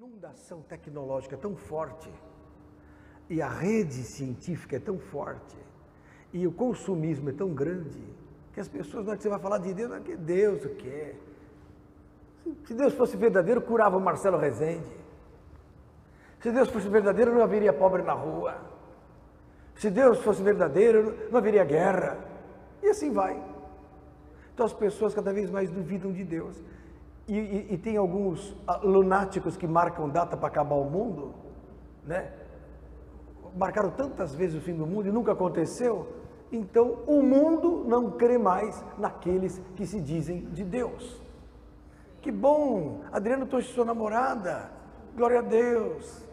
inundação tecnológica é tão forte, e a rede científica é tão forte, e o consumismo é tão grande, que as pessoas, na hora que você vai falar de Deus, não é que Deus o quê? Se Deus fosse verdadeiro, curava o Marcelo Rezende. Se Deus fosse verdadeiro, não haveria pobre na rua. Se Deus fosse verdadeiro, não haveria guerra. E assim vai. Então as pessoas cada vez mais duvidam de Deus. E tem alguns lunáticos que marcam data para acabar o mundo, né? Marcaram tantas vezes o fim do mundo e nunca aconteceu. Então o mundo não crê mais naqueles que se dizem de Deus. Que bom, Adriano, trouxe sua namorada, glória a Deus.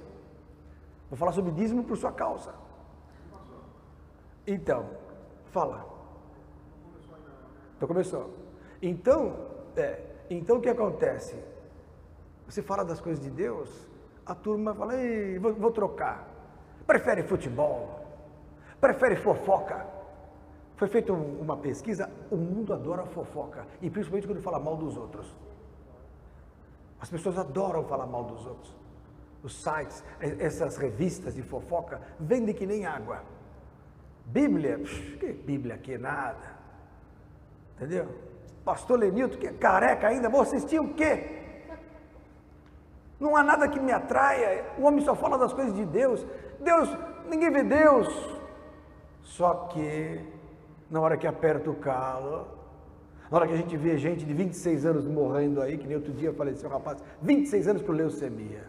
Vou falar sobre dízimo por sua causa. Então, fala. Então começou. Então o que acontece? Você fala das coisas de Deus, a turma fala, ei, vou trocar. Prefere futebol, prefere fofoca. Foi feita uma pesquisa, o mundo adora fofoca, e principalmente quando fala mal dos outros. As pessoas adoram falar mal dos outros. Os sites, essas revistas de fofoca, vendem que nem água. Bíblia, que Bíblia que nada. Entendeu? Pastor Lenilton, que é careca ainda, vou assistir o quê? Não há nada que me atraia, o homem só fala das coisas de Deus. Deus, ninguém vê Deus. Só que, na hora que aperta o calo, na hora que a gente vê gente de 26 anos morrendo aí, que nem outro dia faleceu um rapaz, 26 anos por leucemia,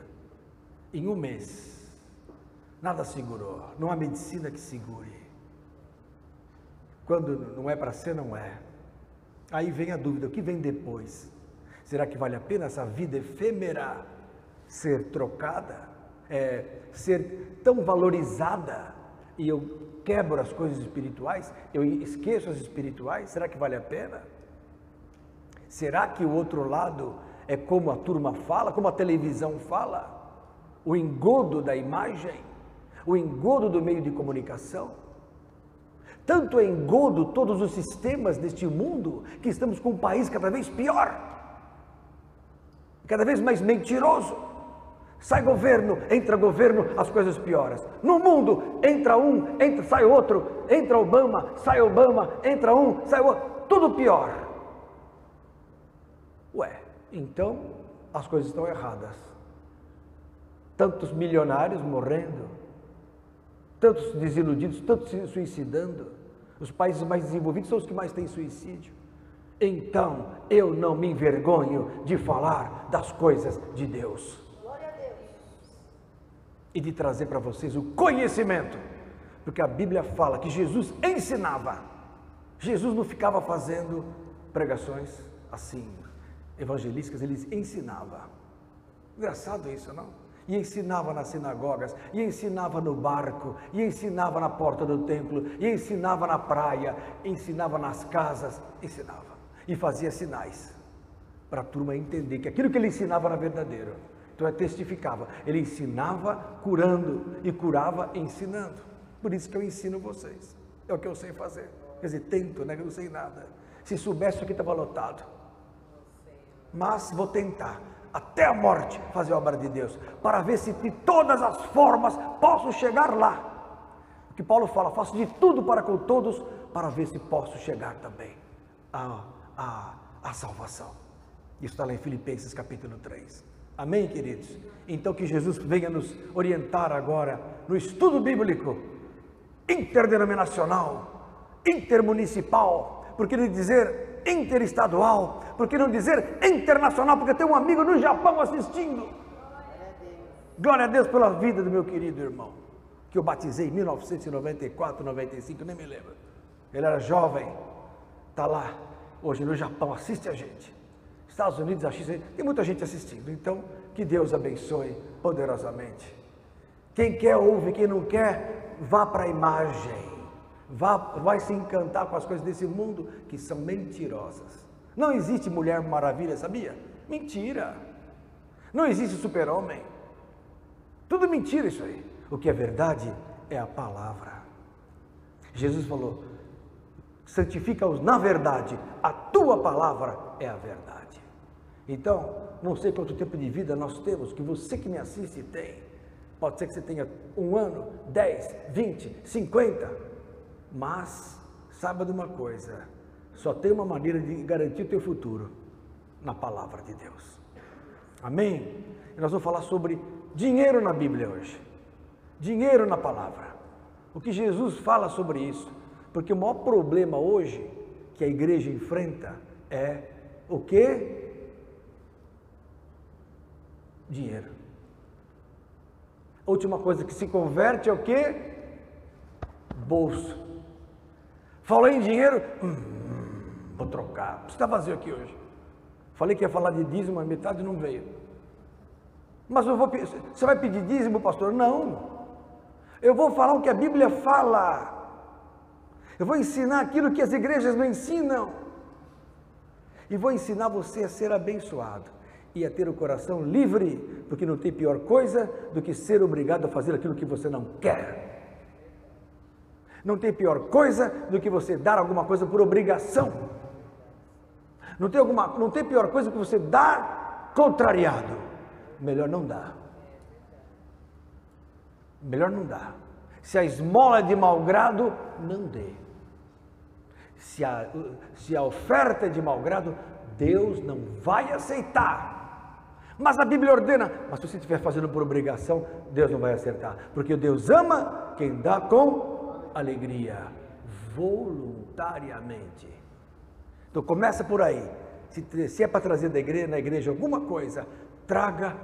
em um mês, nada segurou, não há medicina que segure. Quando não é para ser, não é. Aí vem a dúvida, o que vem depois? Será que vale a pena essa vida efêmera ser trocada? Ser tão valorizada? E eu quebro as coisas espirituais? Eu esqueço as espirituais? Será que vale a pena? Será que o outro lado é como a turma fala, como a televisão fala? O engodo da imagem? O engodo do meio de comunicação? Tanto é engodo todos os sistemas deste mundo, que estamos com um país cada vez pior, cada vez mais mentiroso. Sai governo, as coisas pioram. No mundo, entra um, sai outro, entra Obama, entra um, sai outro, tudo pior. Ué, então as coisas estão erradas. Tantos milionários morrendo, tantos desiludidos, tantos se suicidando. Os países mais desenvolvidos são os que mais têm suicídio. Então, eu não me envergonho de falar das coisas de Deus. Glória a Deus. E de trazer para vocês o conhecimento. Porque a Bíblia fala que Jesus ensinava. Jesus não ficava fazendo pregações assim, evangelísticas, ele ensinava. Engraçado isso, não? E ensinava nas sinagogas, e ensinava no barco, e ensinava na porta do templo, e ensinava na praia, ensinava nas casas, ensinava. E fazia sinais, para a turma entender que aquilo que ele ensinava era verdadeiro. Então testificava, ele ensinava curando, e curava ensinando. Por isso que eu ensino vocês, é o que eu sei fazer. Quer dizer, tento, né, que eu não sei nada. Se soubesse, isso aqui estava lotado. Mas vou tentar. Até a morte, fazer a obra de Deus, para ver se de todas as formas posso chegar lá. O que Paulo fala, faço de tudo para com todos, para ver se posso chegar também à salvação. Isso está lá em Filipenses capítulo 3. Amém, queridos? Então que Jesus venha nos orientar agora no estudo bíblico, interdenominacional, intermunicipal, porque ele dizer interestadual, por que não dizer internacional, porque tem um amigo no Japão assistindo. Glória a Deus pela vida do meu querido irmão, que eu batizei em 1994, 95, nem me lembro. Ele era jovem, está lá, hoje no Japão, assiste a gente. Estados Unidos assiste, tem muita gente assistindo, então que Deus abençoe poderosamente. Quem quer ouve, quem não quer, vá para a imagem. Vai se encantar com as coisas desse mundo que são mentirosas. Não existe Mulher Maravilha, sabia? Mentira. Não existe super-homem. Tudo mentira isso aí. O que é verdade é a palavra. Jesus falou, santifica-os na verdade, a tua palavra é a verdade. Então, não sei quanto tempo de vida nós temos, que você que me assiste tem. Pode ser que você tenha 1 ano, 10, 20, 50. Mas, saiba de uma coisa, só tem uma maneira de garantir o teu futuro, na palavra de Deus. Amém? E nós vamos falar sobre dinheiro na Bíblia hoje. Dinheiro na palavra. O que Jesus fala sobre isso? Porque o maior problema hoje que a igreja enfrenta é o quê? Dinheiro. A última coisa que se converte é o quê? Bolso. Falou em dinheiro? Vou trocar. Está vazio aqui hoje. Falei que ia falar de dízimo, mas metade não veio. Mas você vai pedir dízimo, pastor? Não. Eu vou falar o que a Bíblia fala. Eu vou ensinar aquilo que as igrejas não ensinam. E vou ensinar você a ser abençoado e a ter o coração livre, porque não tem pior coisa do que ser obrigado a fazer aquilo que você não quer. Não tem pior coisa do que você dar alguma coisa por obrigação. Não tem pior coisa do que você dar contrariado. Melhor não dar. Melhor não dar. Se a esmola é de mau grado, não dê. Se a oferta é de mau grado, Deus não vai aceitar. Mas a Bíblia ordena, mas se você estiver fazendo por obrigação, Deus não vai acertar. Porque Deus ama quem dá com alegria, voluntariamente. Então começa por aí. Se é para trazer na igreja alguma coisa, traga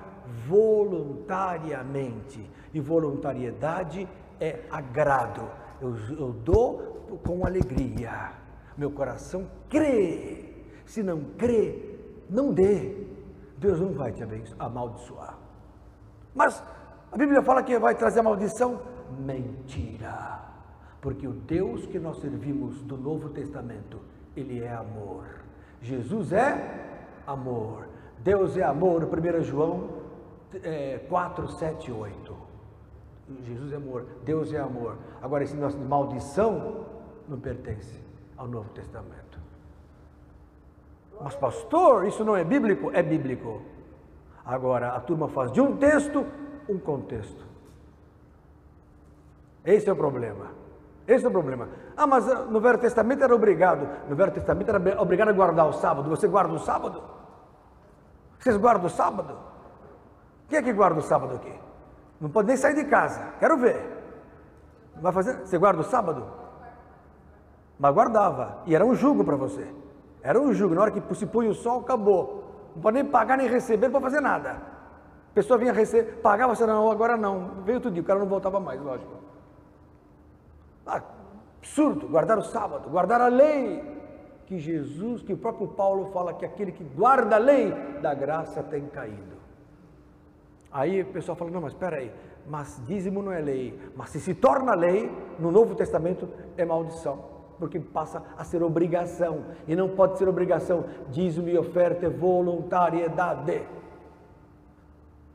voluntariamente. E voluntariedade é agrado. Eu dou com alegria. Meu coração crê. Se não crê, não dê. Deus não vai te amaldiçoar. Mas a Bíblia fala que vai trazer a maldição? Mentira. Porque o Deus que nós servimos do Novo Testamento, Ele é amor. Jesus é amor. Deus é amor. 1 João 4, 7, 8. Jesus é amor. Deus é amor. Agora esse nosso de maldição não pertence ao Novo Testamento. Mas pastor, isso não é bíblico? É bíblico. Agora a turma faz de um texto um contexto. Esse é o problema. Esse é o problema. Ah, mas no Velho Testamento era obrigado. No Velho Testamento era obrigado a guardar o sábado. Você guarda o sábado? Vocês guardam o sábado? Quem é que guarda o sábado aqui? Não pode nem sair de casa. Quero ver. Vai fazer? Você guarda o sábado? Mas guardava. E era um jugo para você. Era um jugo. Na hora que se punha o sol, acabou. Não pode nem pagar nem receber, não pode fazer nada. A pessoa vinha receber, pagava, você não, agora não. Veio outro dia, o cara não voltava mais, lógico. Absurdo, guardar o sábado, guardar a lei. Que Jesus, que o próprio Paulo fala que aquele que guarda a lei da graça tem caído. Aí o pessoal fala, não, mas espera aí, mas dízimo não é lei. Mas se torna lei, no Novo Testamento é maldição. Porque passa a ser obrigação, e não pode ser obrigação. Dízimo e oferta é voluntariedade.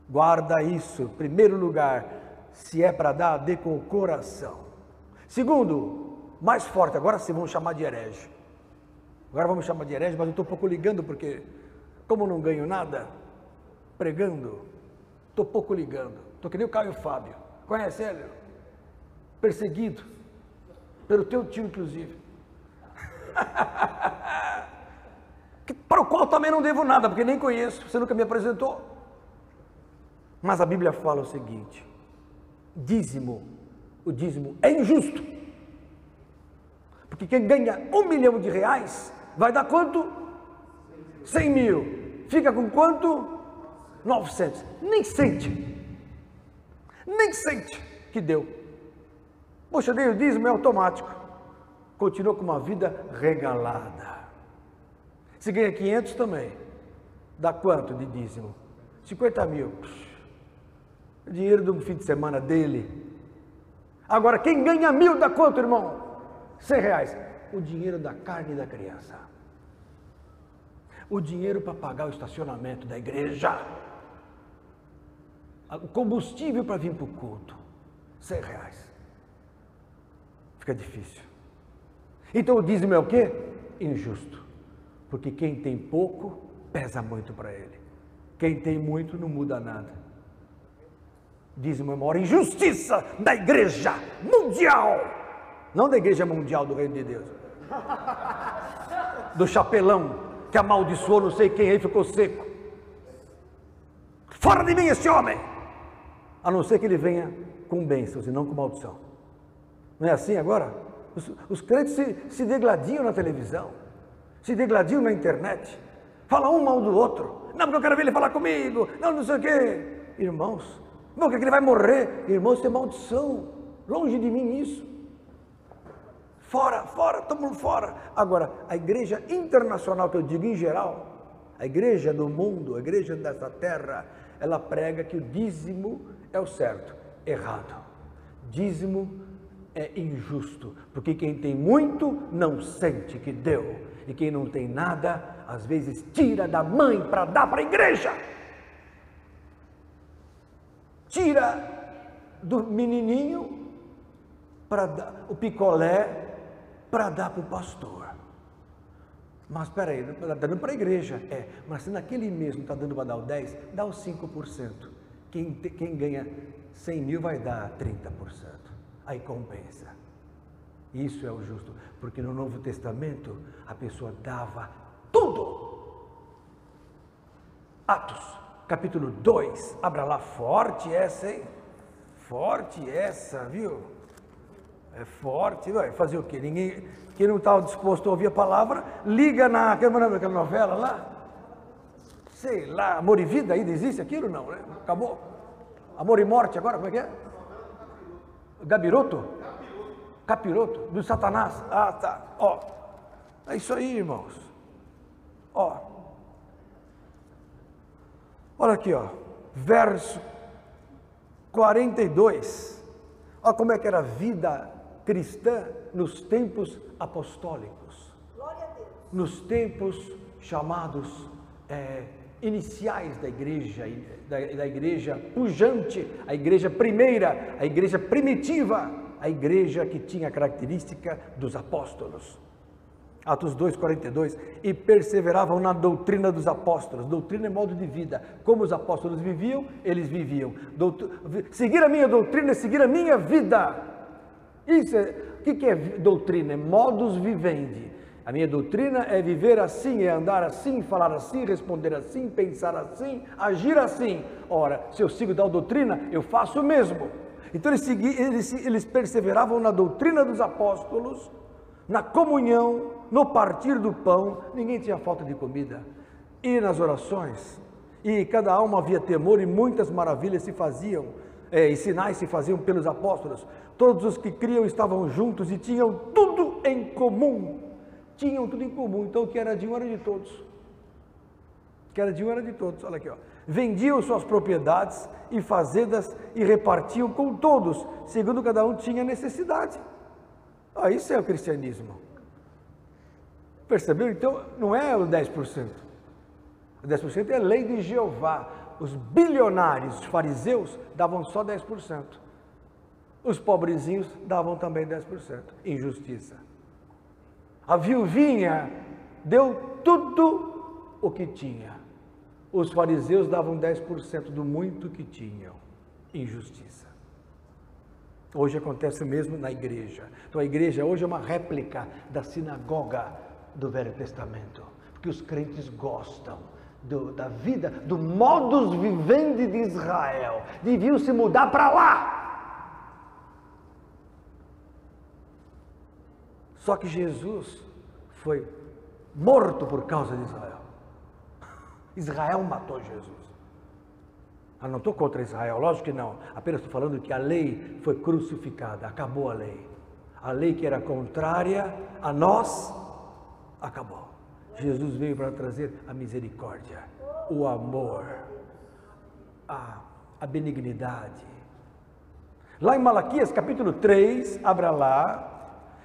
Guarda isso. Primeiro lugar, se é para dar, dê com o coração. Segundo, mais forte, agora sim vamos chamar de herege. Agora vamos chamar de herege, mas eu estou um pouco ligando, porque como não ganho nada, pregando, estou pouco ligando. Estou que nem o Caio Fábio. Conhece ele? Perseguido. Pelo teu tio, inclusive. Para o qual também não devo nada, porque nem conheço, você nunca me apresentou. Mas a Bíblia fala o seguinte: o dízimo é injusto. Porque quem ganha R$1 milhão vai dar quanto? 100 mil. Fica com quanto? 900. Nem sente que deu. Poxa, dei o dízimo, é automático. Continua com uma vida regalada. Se ganha 500 também. Dá quanto de dízimo? 50 mil. O dinheiro do fim de semana dele. Agora, quem ganha 1.000 dá quanto, irmão? R$100. O dinheiro da carne da criança. O dinheiro para pagar o estacionamento da igreja. O combustível para vir para o culto. R$100. Fica difícil. Então o dízimo é o quê? Injusto. Porque quem tem pouco, pesa muito para ele. Quem tem muito não muda nada. Dízimo é a maior injustiça da igreja mundial, não da igreja mundial do reino de Deus, do chapelão que amaldiçoou não sei quem aí, ficou seco. Fora de mim esse homem, a não ser que ele venha com bênçãos e não com maldição. Não é assim agora? Os crentes se degladiam na televisão, se degladiam na internet, falam um mal do outro. Não, porque eu quero ver ele falar comigo, não sei o quê. Irmãos, não, que ele vai morrer. Irmãos, isso é maldição, longe de mim isso. Fora, todo mundo fora. Agora, a igreja internacional, que eu digo em geral, a igreja do mundo, a igreja dessa terra, ela prega que o dízimo é o certo. Errado. Dízimo é injusto, porque quem tem muito não sente que deu, e quem não tem nada, às vezes tira da mãe para dar para a igreja, tira do menininho para dar o picolé para dar para o pastor. Mas espera aí, está dando para a igreja, mas se naquele mês não está dando para dar o 10, dá os 5%. Quem ganha 100 mil vai dar 30%. Aí compensa. Isso é o justo, porque no Novo Testamento a pessoa dava tudo. Atos, capítulo 2, abra lá, forte essa, hein? Forte essa, viu? É forte, vai fazer o quê? Quem não estava disposto a ouvir a palavra, liga naquela novela lá, sei lá, Amor e Vida, ainda existe aquilo? Não, né? Acabou. Amor e Morte agora, como é que é? Gabiroto? Capiroto, do Satanás. Ah, tá. Ó, é isso aí, irmãos. Ó, olha aqui, ó, verso 42. Olha como é que era a vida cristã nos tempos apostólicos. Glória a Deus. Nos tempos chamados iniciais da igreja pujante, a igreja primeira, a igreja primitiva, a igreja que tinha a característica dos apóstolos. Atos 2:42, e perseveravam na doutrina dos apóstolos. Doutrina é modo de vida. Como os apóstolos viviam, eles viviam. Seguir a minha doutrina é seguir a minha vida. Isso o que é doutrina? É modus vivendi. A minha doutrina é viver assim, é andar assim, falar assim, responder assim, pensar assim, agir assim. Ora, se eu sigo tal doutrina, eu faço o mesmo. Então eles perseveravam na doutrina dos apóstolos, na comunhão, no partir do pão. Ninguém tinha falta de comida. E nas orações, e cada alma havia temor, e muitas maravilhas se faziam, e sinais se faziam pelos apóstolos. Todos os que criam estavam juntos e tinham tudo em comum. Tinham tudo em comum. Então o que era de um era de todos. O que era de um era de todos. Olha aqui, ó. Vendiam suas propriedades e fazendas e repartiam com todos, segundo cada um tinha necessidade. Isso é o cristianismo. Percebeu? Então não é o 10%. O 10% é a lei de Jeová. Os bilionários, os fariseus, davam só 10%. Os pobrezinhos davam também 10%. Injustiça. A viuvinha deu tudo o que tinha. Os fariseus davam 10% do muito que tinham. Injustiça. Hoje acontece o mesmo na igreja. Então a igreja hoje é uma réplica da sinagoga do Velho Testamento. Porque os crentes gostam da vida, do modus vivendi de Israel. Deviam se mudar para lá. Só que Jesus foi morto por causa de Israel. Israel matou Jesus. Eu não estou contra Israel, lógico que não. Apenas estou falando que a lei foi crucificada, acabou a lei. A lei que era contrária a nós, acabou. Jesus veio para trazer a misericórdia, o amor, a benignidade. Lá em Malaquias, capítulo 3, abra lá.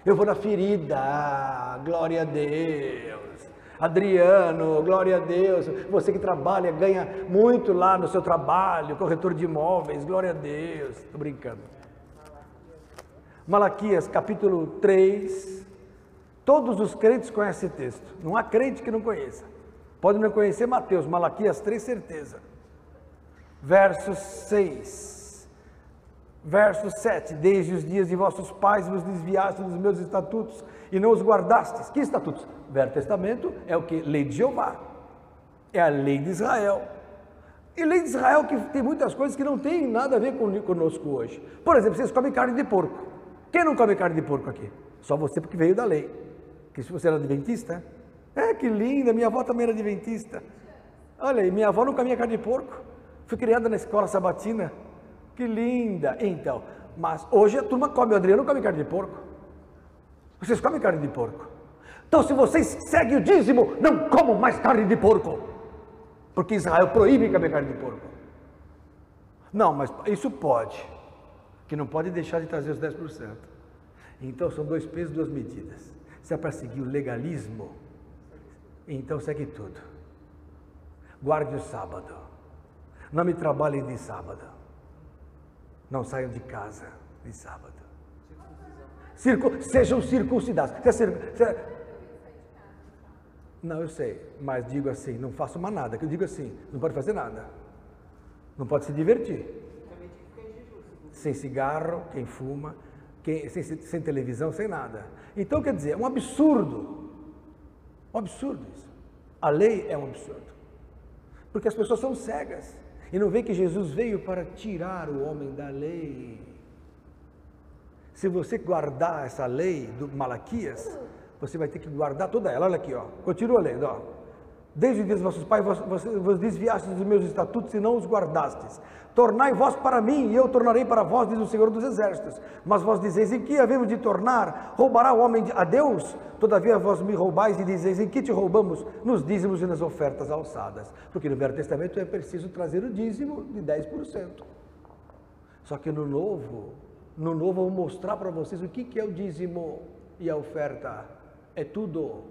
Eu vou na ferida, glória a Deus. Adriano, glória a Deus. Você que trabalha, ganha muito lá no seu trabalho, corretor de imóveis, glória a Deus. Estou brincando. Malaquias, capítulo 3. Todos os crentes conhecem esse texto. Não há crente que não conheça. Pode não conhecer Mateus, Malaquias 3, certeza. Verso 6. Verso 7. Desde os dias de vossos pais vos desviastes dos meus estatutos e não os guardastes. Que estatutos? Velho Testamento é o que? Lei de Jeová. É a lei de Israel. E lei de Israel que tem muitas coisas que não tem nada a ver conosco hoje. Por exemplo, vocês comem carne de porco. Quem não come carne de porco aqui? Só você, porque veio da lei. Que se você era adventista, que linda, minha avó também era adventista. Olha aí, minha avó não comia carne de porco. Fui criada na escola sabatina. Que linda. Então, mas hoje a turma come, o Adriano não come carne de porco. Vocês comem carne de porco. Então, se vocês seguem o dízimo, não comam mais carne de porco. Porque Israel proíbe comer carne de porco. Não, mas isso pode. Que não pode deixar de trazer os 10%. Então, são 2 pesos, 2 medidas. Se é para seguir o legalismo, então segue tudo. Guarde o sábado. Não me trabalhem de sábado. Não saiam de casa de sábado. Sejam circuncidados. Não, eu sei, mas digo assim, não faça uma nada, que eu digo assim, não pode fazer nada. Não pode se divertir. Sem cigarro, quem fuma, sem televisão, sem nada. Então, quer dizer, é um absurdo. Um absurdo isso. A lei é um absurdo. Porque as pessoas são cegas. E não veem que Jesus veio para tirar o homem da lei. Se você guardar essa lei do Malaquias, você vai ter que guardar toda ela. Olha aqui, ó. Continua lendo, ó. Desde os dias de vossos pais, vos desviastes dos meus estatutos e não os guardastes. Tornai vós para mim, e eu tornarei para vós, diz o Senhor dos Exércitos. Mas vós dizeis, em que havemos de tornar? Roubará o homem a Deus? Todavia vós me roubais e dizeis, em que te roubamos? Nos dízimos e nas ofertas alçadas. Porque no Velho Testamento é preciso trazer o dízimo de 10%. Só que no Novo eu vou mostrar para vocês o que é o dízimo e a oferta. É tudo.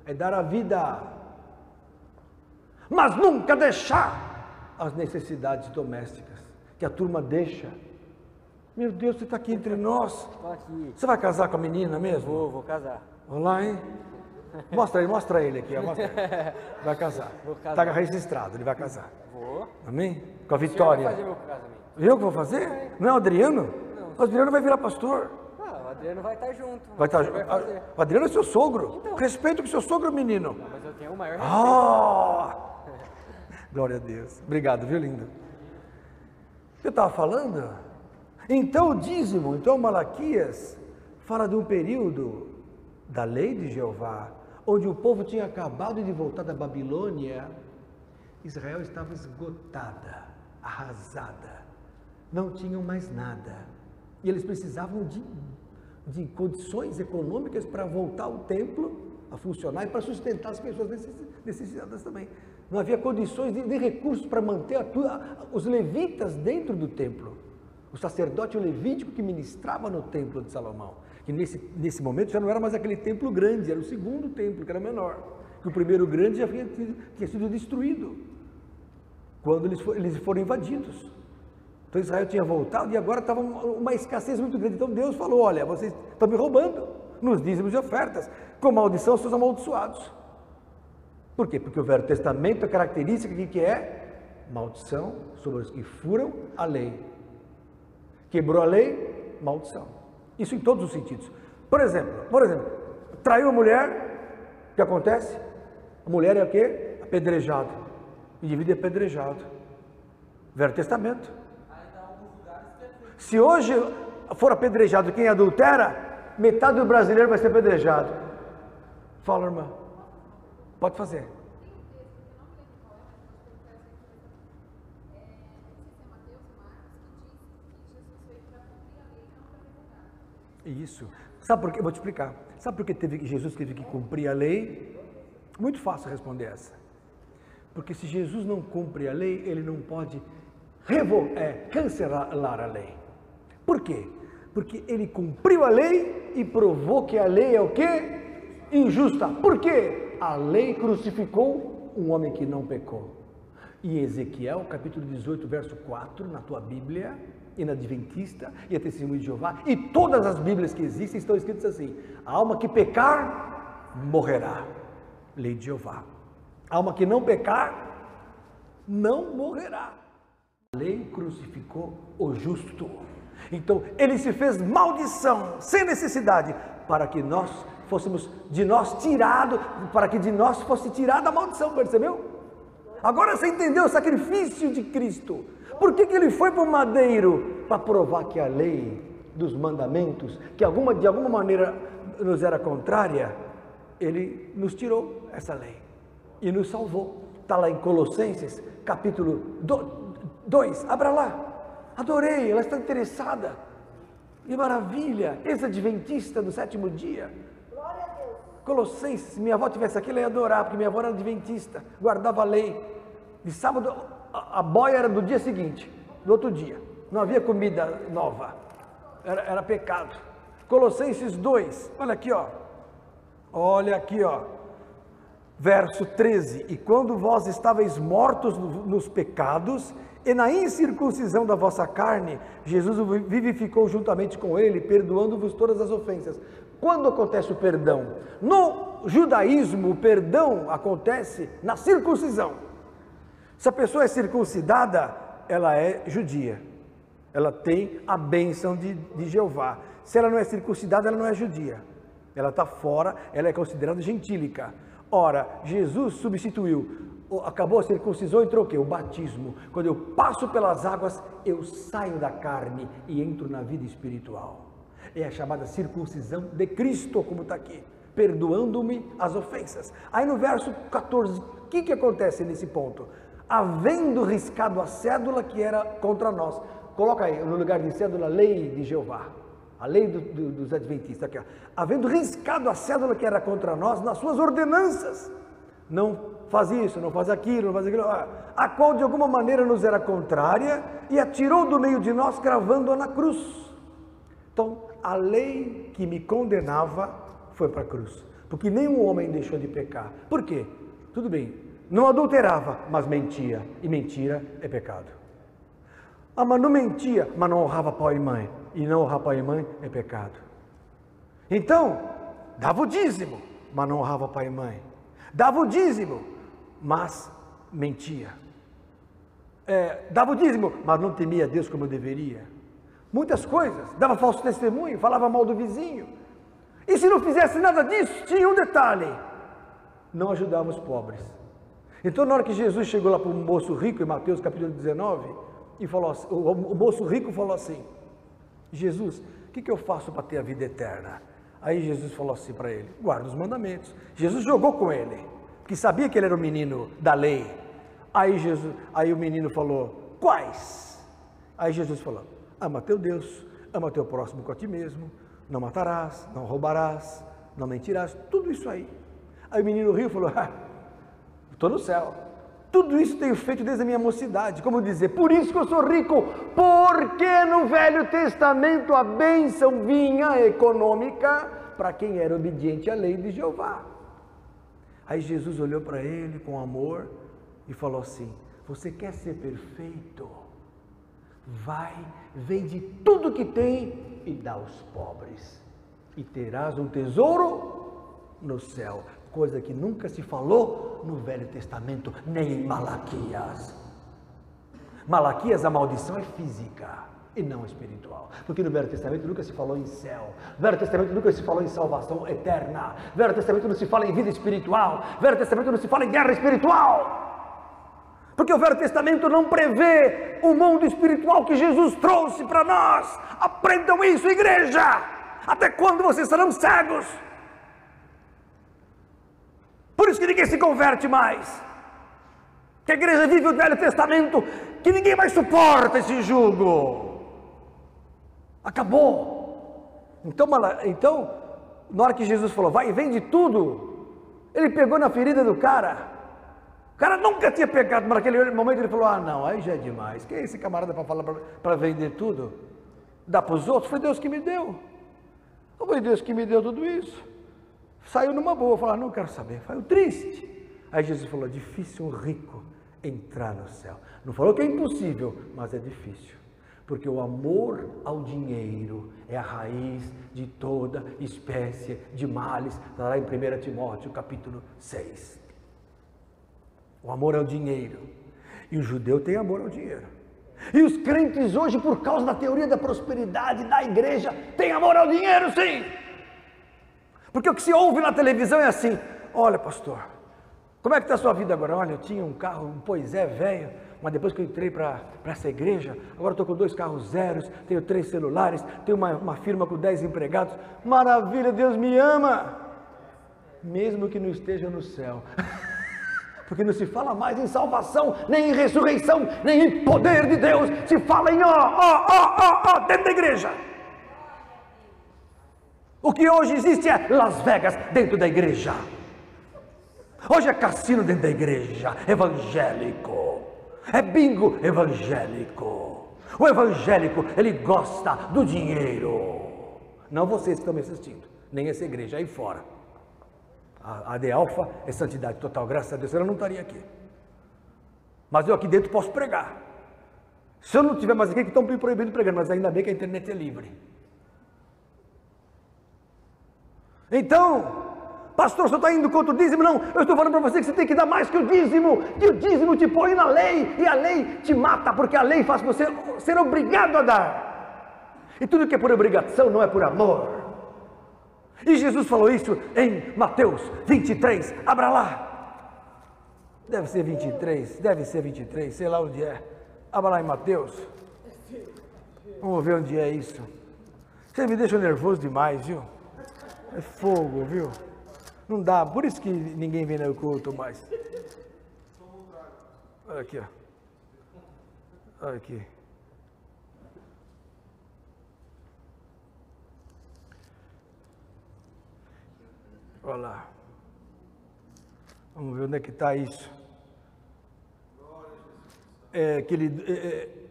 É dar a vida. Mas nunca deixar as necessidades domésticas, que a turma deixa. Meu Deus, você está aqui entre nós. Estou aqui. Você vai casar com a menina mesmo? Vou casar. Vamos lá, hein? Mostra ele aqui. Vai casar. Vou casar. Está registrado, ele vai casar. Vou. Amém? Com a Vitória. Vai fazer meu casamento. Viu o que eu vou fazer? Não é o Adriano? Não. O Adriano vai virar pastor. O Adriano vai estar junto. Vai estar. Vai fazer. O Adriano é seu sogro. Então. Respeito com seu sogro, menino. Não, mas eu tenho o maior respeito. Glória a Deus. Obrigado, viu, lindo? O que eu estava falando? Então o dízimo, então Malaquias fala de um período da lei de Jeová, onde o povo tinha acabado de voltar da Babilônia. Israel estava esgotada, arrasada, não tinham mais nada. E eles precisavam de condições econômicas para voltar ao templo a funcionar e para sustentar as pessoas necessitadas também. Não havia condições de recursos para manter os levitas dentro do templo. O sacerdote levítico que ministrava no templo de Salomão. Que nesse momento já não era mais aquele templo grande, era o segundo templo, que era menor. Que o primeiro grande já tinha sido destruído quando eles foram invadidos. Então Israel tinha voltado e agora estava uma escassez muito grande. Então Deus falou, olha, vocês estão me roubando nos dízimos e ofertas. Com maldição, seus amaldiçoados. Por quê? Porque o Velho Testamento, a característica que é maldição sobre os que furam a lei. Quebrou a lei, maldição. Isso em todos os sentidos. Por exemplo, traiu a mulher, o que acontece? A mulher é o quê? Apedrejado. O indivíduo é apedrejado. Velho Testamento. Se hoje for apedrejado quem adultera, metade do brasileiro vai ser apedrejado. Fala, irmã. Pode fazer. Isso. Sabe por quê? Vou te explicar. Sabe por que Jesus teve que cumprir a lei? Muito fácil responder essa. Porque se Jesus não cumpre a lei, ele não pode cancelar a lei. Por quê? Porque ele cumpriu a lei e provou que a lei é o quê? Injusta. Por quê? A lei crucificou um homem que não pecou. Em Ezequiel, capítulo 18, verso 4, na tua Bíblia, e na Adventista, e a Testemunho de Jeová, e todas as Bíblias que existem estão escritas assim: a alma que pecar, morrerá. Lei de Jeová. A alma que não pecar, não morrerá. A lei crucificou o justo. Então, ele se fez maldição, sem necessidade, para que nós fôssemos de nós tirado, para que de nós fosse tirada a maldição, percebeu? Agora você entendeu o sacrifício de Cristo. Por que ele foi para o madeiro? Para provar que a lei dos mandamentos, que de alguma maneira nos era contrária, ele nos tirou essa lei e nos salvou. Está lá em Colossenses, capítulo 2, abra lá. Adorei, ela está interessada. Que maravilha, ex-adventista do 7º dia. Glória a Deus. Colossenses, se minha avó estivesse aqui, ela ia adorar, porque minha avó era adventista, guardava a lei. De sábado, a boia era do dia seguinte, do outro dia. Não havia comida nova, era pecado. Colossenses 2, olha aqui, ó. Olha aqui, ó. Verso 13, e quando vós estáveis mortos nos pecados e na incircuncisão da vossa carne, Jesus o vivificou juntamente com ele, perdoando-vos todas as ofensas. Quando acontece o perdão? No judaísmo, o perdão acontece na circuncisão. Se a pessoa é circuncidada, ela é judia. Ela tem a bênção de Jeová. Se ela não é circuncidada, ela não é judia. Ela está fora, ela é considerada gentílica. Ora, Jesus substituiu, acabou a circuncisão, entrou o quê? O batismo. Quando eu passo pelas águas, eu saio da carne e entro na vida espiritual. É a chamada circuncisão de Cristo, como está aqui, perdoando-me as ofensas. Aí no verso 14, o que acontece nesse ponto? Havendo riscado a cédula que era contra nós. Coloca aí, no lugar de cédula, a lei de Jeová. A lei dos adventistas, aqui, ó. Havendo riscado a cédula que era contra nós nas suas ordenanças, não faz isso, não faz aquilo, não faz aquilo, a qual de alguma maneira nos era contrária, e a tirou do meio de nós, cravando-a na cruz. Então, a lei que me condenava foi para a cruz, porque nenhum homem deixou de pecar. Por quê? Tudo bem, não adulterava, mas mentia, e mentira é pecado. Ah, mas não mentia, mas não honrava pai e mãe. E não honrar pai e mãe é pecado. Então, dava o dízimo, mas não honrava pai e mãe. Dava o dízimo, mas mentia. Dava o dízimo, mas não temia Deus como deveria. Muitas coisas. Dava falso testemunho, falava mal do vizinho. E se não fizesse nada disso, tinha um detalhe: não ajudava os pobres. Então, na hora que Jesus chegou lá para o moço rico, em Mateus capítulo 19, e falou assim, o moço rico falou assim: Jesus, o que eu faço para ter a vida eterna? Aí Jesus falou assim para ele: guarda os mandamentos. Jesus jogou com ele, porque sabia que ele era o menino da lei. Aí o menino falou: quais? Aí Jesus falou: ama teu Deus, ama teu próximo com a ti mesmo, não matarás, não roubarás, não mentirás, tudo isso aí. Aí o menino riu e falou: estou no céu. Tudo isso tenho feito desde a minha mocidade. Como dizer, por isso que eu sou rico, porque no Velho Testamento a bênção vinha econômica para quem era obediente à lei de Jeová. Aí Jesus olhou para ele com amor e falou assim: você quer ser perfeito? Vai, vende tudo que tem e dá aos pobres, e terás um tesouro no céu. Coisa que nunca se falou no Velho Testamento, nem em Malaquias. Malaquias, a maldição é física e não espiritual. Porque no Velho Testamento nunca se falou em céu. No Velho Testamento nunca se falou em salvação eterna. No Velho Testamento não se fala em vida espiritual. No Velho Testamento não se fala em guerra espiritual. Porque o Velho Testamento não prevê o mundo espiritual que Jesus trouxe para nós. Aprendam isso, igreja! Até quando vocês serão cegos? Por isso que ninguém se converte mais. Que a igreja vive o Velho Testamento, que ninguém mais suporta esse jugo. Acabou. Então, na hora que Jesus falou, vai e vende tudo, ele pegou na ferida do cara. O cara nunca tinha pecado, mas naquele momento ele falou: não, aí já é demais. Quem é esse camarada para falar para vender tudo? Dá para os outros? Foi Deus que me deu. Não foi Deus que me deu tudo isso. Saiu numa boa, falou: não quero saber, saiu triste. Aí Jesus falou: difícil um rico entrar no céu. Não falou que é impossível, mas é difícil. Porque o amor ao dinheiro é a raiz de toda espécie de males. Está lá em 1 Timóteo capítulo 6. O amor ao dinheiro. E o judeu tem amor ao dinheiro. E os crentes hoje, por causa da teoria da prosperidade da igreja, têm amor ao dinheiro, sim. Porque o que se ouve na televisão é assim: olha, pastor, como é que está a sua vida agora? Olha, eu tinha um carro, um Poisé velho, mas depois que eu entrei para essa igreja, agora estou com 2 carros zeros, tenho 3 celulares, tenho uma firma com 10 empregados. Maravilha, Deus me ama, mesmo que não esteja no céu. Porque não se fala mais em salvação, nem em ressurreição, nem em poder de Deus. Se fala em dentro da igreja. O que hoje existe é Las Vegas dentro da igreja. Hoje é cassino dentro da igreja, evangélico. É bingo evangélico. O evangélico, ele gosta do dinheiro. Não vocês que estão me assistindo, nem essa igreja, aí fora. A de Alfa é santidade total, graças a Deus, ela não estaria aqui. Mas eu aqui dentro posso pregar. Se eu não tiver mais aqui, que estão me proibindo de pregar, mas ainda bem que a internet é livre. Então, pastor, o senhor está indo contra o dízimo? Não, eu estou falando para você que você tem que dar mais que o dízimo te põe na lei, e a lei te mata, porque a lei faz você ser obrigado a dar. E tudo que é por obrigação não é por amor. E Jesus falou isso em Mateus 23, abra lá. Deve ser 23, sei lá onde é. Abra lá em Mateus. Vamos ver onde é isso. Você me deixa nervoso demais, viu? É fogo, viu? Não dá, por isso que ninguém vem no culto mais. Olha aqui, ó. Olha aqui. Olha lá. Vamos ver onde é que está isso.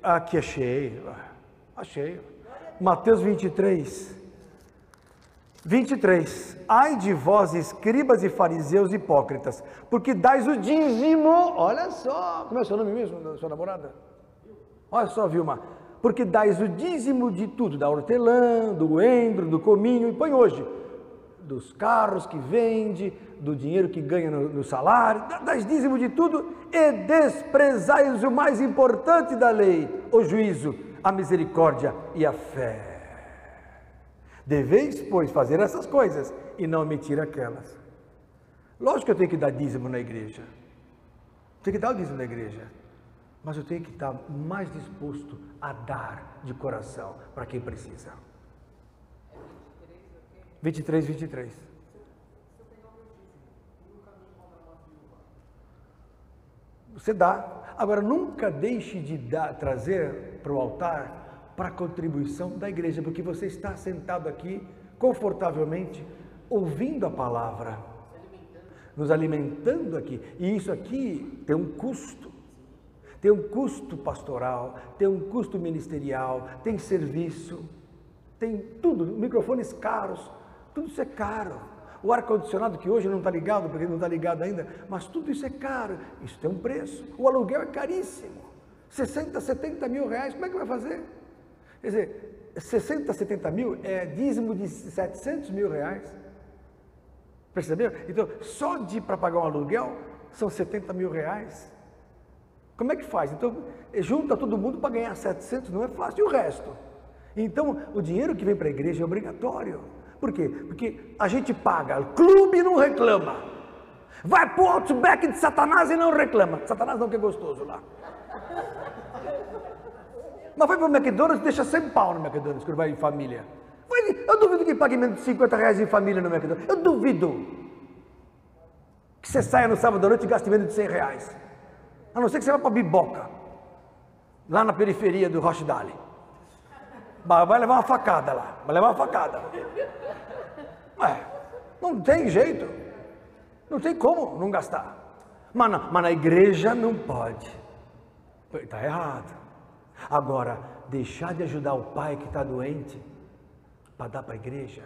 Aqui achei. Achei. Mateus 23. 23. Ai de vós, escribas e fariseus hipócritas, porque dais o dízimo. Olha só. Como é o seu nome mesmo, da sua namorada? Olha só, Vilma. Porque dais o dízimo de tudo, da hortelã, do endro, do cominho, e põe hoje. Dos carros que vende, do dinheiro que ganha no salário, dás dízimo de tudo, e desprezais o mais importante da lei, o juízo, a misericórdia e a fé. Deveis, pois, fazer essas coisas e não omitir aquelas. Lógico que eu tenho que dar dízimo na igreja, tenho que dar o dízimo na igreja, mas eu tenho que estar mais disposto a dar de coração para quem precisa. 23. Você dá. Agora, nunca deixe de trazer para o altar para a contribuição da igreja, porque você está sentado aqui, confortavelmente, ouvindo a palavra, nos alimentando aqui. E isso aqui tem um custo. Tem um custo pastoral, tem um custo ministerial, tem serviço, tem tudo, microfones caros. Tudo isso é caro. O ar-condicionado que hoje não está ligado, porque não está ligado ainda, mas tudo isso é caro. Isso tem um preço. O aluguel é caríssimo. 60, 70 mil reais, como é que vai fazer? Quer dizer, 60, 70 mil é dízimo de 700 mil reais. Percebeu? Então, só para pagar um aluguel, são 70 mil reais. Como é que faz? Então, junta todo mundo para ganhar 700, não é fácil. E o resto? Então, o dinheiro que vem para a igreja é obrigatório. Por quê? Porque a gente paga, o clube não reclama. Vai para o Outback de Satanás e não reclama. Satanás não, que é gostoso lá. Mas vai para o McDonald's e deixa 100 pau no McDonald's, quando vai em família. Eu duvido que pague menos de 50 reais em família no McDonald's. Eu duvido que você saia no sábado à noite e gaste menos de 100 reais. A não ser que você vá para Biboca, lá na periferia do Rochdale. Vai levar uma facada lá, vai levar uma facada. Não tem jeito, não tem como não gastar. Mas na igreja não pode. Está errado. Agora, deixar de ajudar o pai que está doente para dar para a igreja.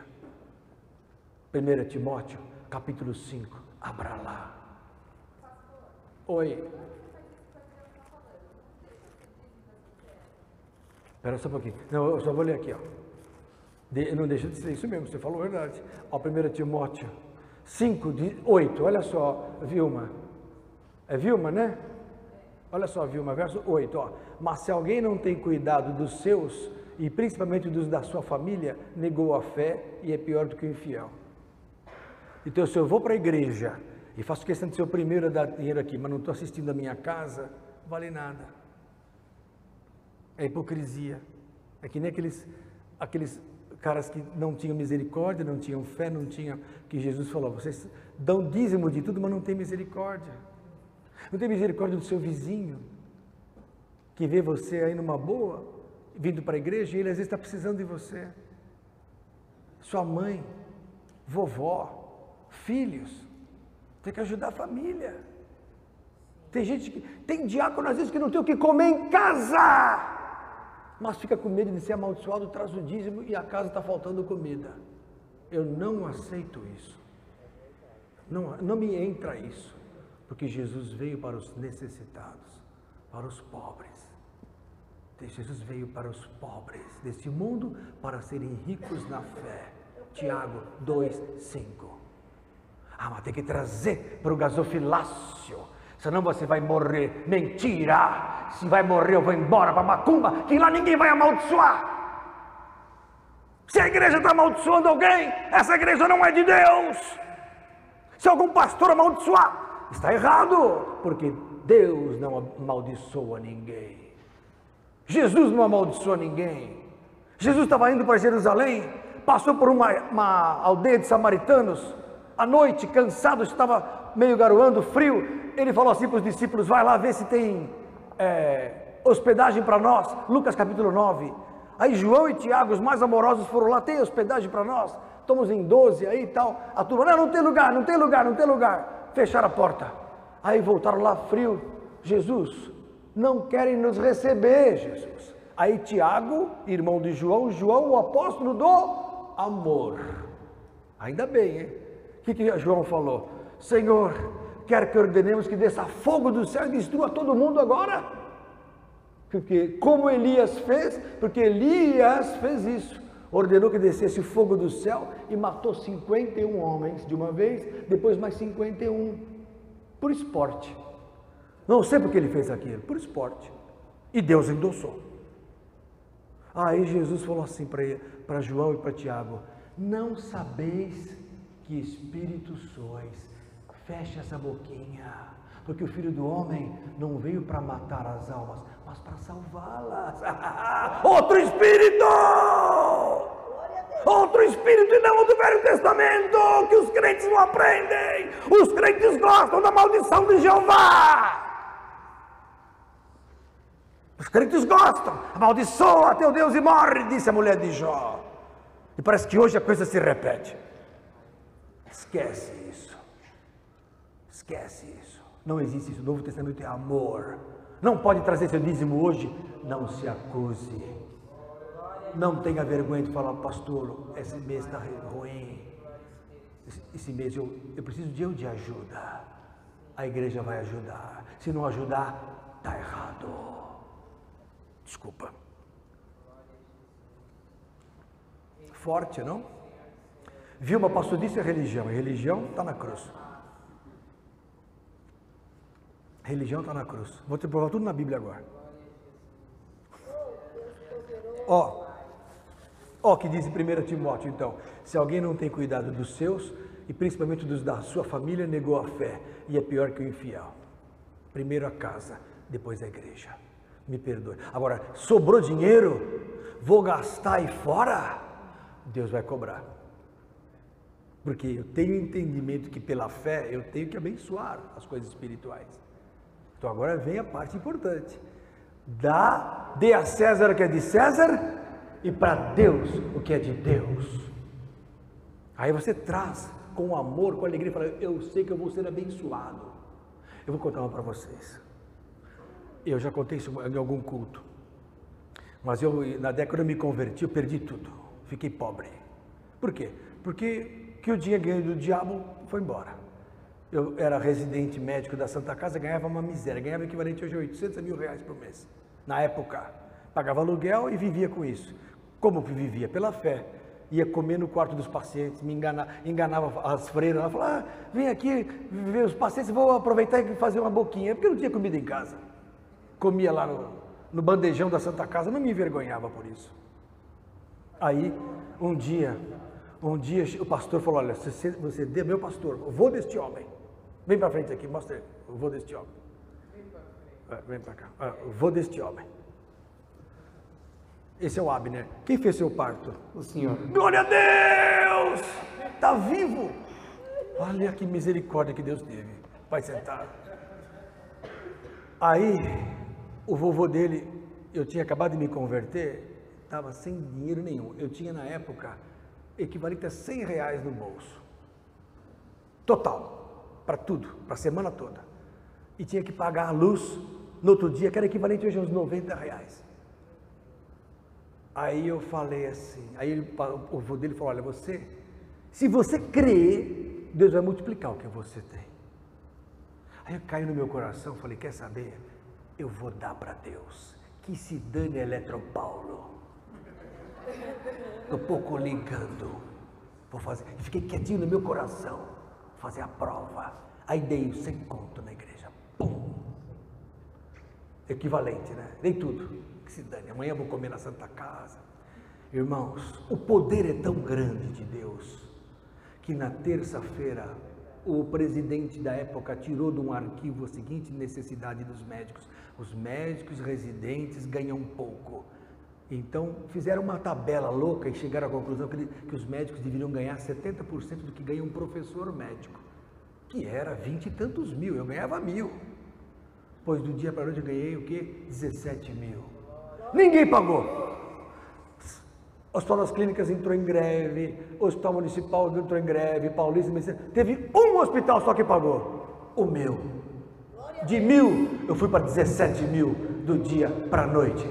1 Timóteo, capítulo 5, abra lá. Oi. Espera só um pouquinho. Não, eu só vou ler aqui, ó. Não deixa de ser isso mesmo, você falou a verdade. Ó, 1 Timóteo 5, 8, olha só, Vilma. É Vilma, né? Olha só, Vilma, verso 8, ó. Mas se alguém não tem cuidado dos seus, e principalmente dos da sua família, negou a fé e é pior do que o infiel. Então, se eu vou para a igreja e faço questão de ser o primeiro a dar dinheiro aqui, mas não estou assistindo a minha casa, não vale nada. É hipocrisia. É que nem aqueles caras que não tinham misericórdia, não tinham fé, não tinham... Que Jesus falou, vocês dão dízimo de tudo, mas não tem misericórdia. Não tem misericórdia do seu vizinho, que vê você aí numa boa, vindo para a igreja, e ele às vezes está precisando de você. Sua mãe, vovó, filhos, tem que ajudar a família. Tem gente que, tem diácono às vezes que não tem o que comer em casa, mas fica com medo de ser amaldiçoado, traz o dízimo e a casa está faltando comida. Eu não aceito isso. Não me entra isso. Porque Jesus veio para os necessitados, para os pobres. Jesus veio para os pobres deste mundo para serem ricos na fé. Tiago 2:5. Ah, mas tem que trazer para o gasofilácio, senão você vai morrer. Mentira! Se vai morrer, eu vou embora para Macumba, que lá ninguém vai amaldiçoar. Se a igreja está amaldiçoando alguém, essa igreja não é de Deus. Se algum pastor amaldiçoar, está errado, porque Deus não amaldiçoa ninguém. Jesus não amaldiçoa ninguém. Jesus estava indo para Jerusalém, passou por uma aldeia de samaritanos, à noite, cansado, estava meio garoando, frio. Ele falou assim para os discípulos, vai lá ver se tem hospedagem para nós. Lucas capítulo 9. Aí João e Tiago, os mais amorosos, foram lá, tem hospedagem para nós? Estamos em 12 aí e tal. A turma, não tem lugar, não tem lugar, não tem lugar. Fecharam a porta, aí voltaram lá frio. Jesus, não querem nos receber, Jesus. Aí Tiago, irmão de João, o apóstolo do amor. Ainda bem, hein? O que João falou? Senhor, quer que ordenemos que desça fogo do céu e destrua todo mundo agora? Porque como Elias fez, porque Elias fez isso. Ordenou que descesse fogo do céu e matou 51 homens de uma vez, depois mais 51, por esporte. Não sei porque ele fez aquilo, por esporte. E Deus endossou. Aí Jesus falou assim para João e para Tiago, não sabeis que espírito sois, fecha essa boquinha, porque o Filho do Homem não veio para matar as almas, mas para salvá-las. Outro espírito! Outro espírito e não o do Velho Testamento, que os crentes não aprendem. Os crentes gostam da maldição de Jeová. Os crentes gostam. Amaldiçoa teu Deus e morre, disse a mulher de Jó. E parece que hoje a coisa se repete. Esquece isso. Esquece isso. Não existe isso. O Novo Testamento é amor. Não pode trazer seu dízimo hoje. Não se acuse. Não tenha vergonha de falar, pastor, esse mês está ruim. Esse mês eu preciso de ajuda. A igreja vai ajudar. Se não ajudar, está errado. Desculpa. Forte, não? Vilma, pastor, disse a religião. A religião está na cruz. Religião está na cruz. Vou te provar tudo na Bíblia agora. Ó, que diz em 1 Timóteo, então, se alguém não tem cuidado dos seus, e principalmente dos da sua família, negou a fé, e é pior que o infiel. Primeiro a casa, depois a igreja. Me perdoe. Agora, sobrou dinheiro, vou gastar aí fora, Deus vai cobrar. Porque eu tenho entendimento que pela fé eu tenho que abençoar as coisas espirituais. Então agora vem a parte importante. Dê a César o que é de César, e para Deus o que é de Deus. Aí você traz com amor, com alegria, fala, eu sei que eu vou ser abençoado. Eu vou contar uma para vocês. Eu já contei isso em algum culto. Mas na década que eu me converti, eu perdi tudo. Fiquei pobre. Por quê? Porque que eu tinha ganho do diabo foi embora. Eu era residente médico da Santa Casa, ganhava uma miséria. Ganhava equivalente hoje a 800 mil reais por mês. Na época, pagava aluguel e vivia com isso. Como que vivia? Pela fé. ia comer no quarto dos pacientes, enganava as freiras, ela falava, vem aqui ver os pacientes, vou aproveitar e fazer uma boquinha, porque eu não tinha comida em casa. Comia lá no bandejão da Santa Casa, não me envergonhava por isso. Aí, um dia o pastor falou, olha, você é meu pastor, o vô deste homem, vem para frente aqui, mostra ele, o vô deste homem. Vem para cá, o vô deste homem. Esse é o Abner. Quem fez seu parto? O senhor. Glória a Deus! Está vivo! Olha que misericórdia que Deus teve. Vai sentar. Aí, o vovô dele, eu tinha acabado de me converter, estava sem dinheiro nenhum. Eu tinha, na época, equivalente a R$100 no bolso. Total. Para tudo. Para a semana toda. E tinha que pagar a luz no outro dia, que era equivalente hoje a uns R$90. Aí eu falei assim, o avô dele falou, olha, se você crer, Deus vai multiplicar o que você tem. Aí caiu no meu coração, falei, quer saber? Eu vou dar para Deus, que se dane Eletropaulo. Estou pouco ligando, vou fazer, fiquei quietinho no meu coração, vou fazer a prova. Aí dei 100 conto na igreja, pum, equivalente, né? Dei tudo. Que se dane, amanhã eu vou comer na Santa Casa. Irmãos, o poder é tão grande de Deus, que na terça-feira, o presidente da época tirou de um arquivo a seguinte necessidade dos médicos. Os médicos residentes ganham pouco. Então, fizeram uma tabela louca e chegaram à conclusão que os médicos deveriam ganhar 70% do que ganha um professor médico, que era 20 e tantos mil, eu ganhava 1.000. Pois do dia para a noite eu ganhei o quê? 17 mil. Ninguém pagou. O Hospital das Clínicas entrou em greve, o Hospital Municipal entrou em greve, Paulista, teve um hospital só que pagou, o meu. De 1.000, eu fui para 17 mil do dia para a noite.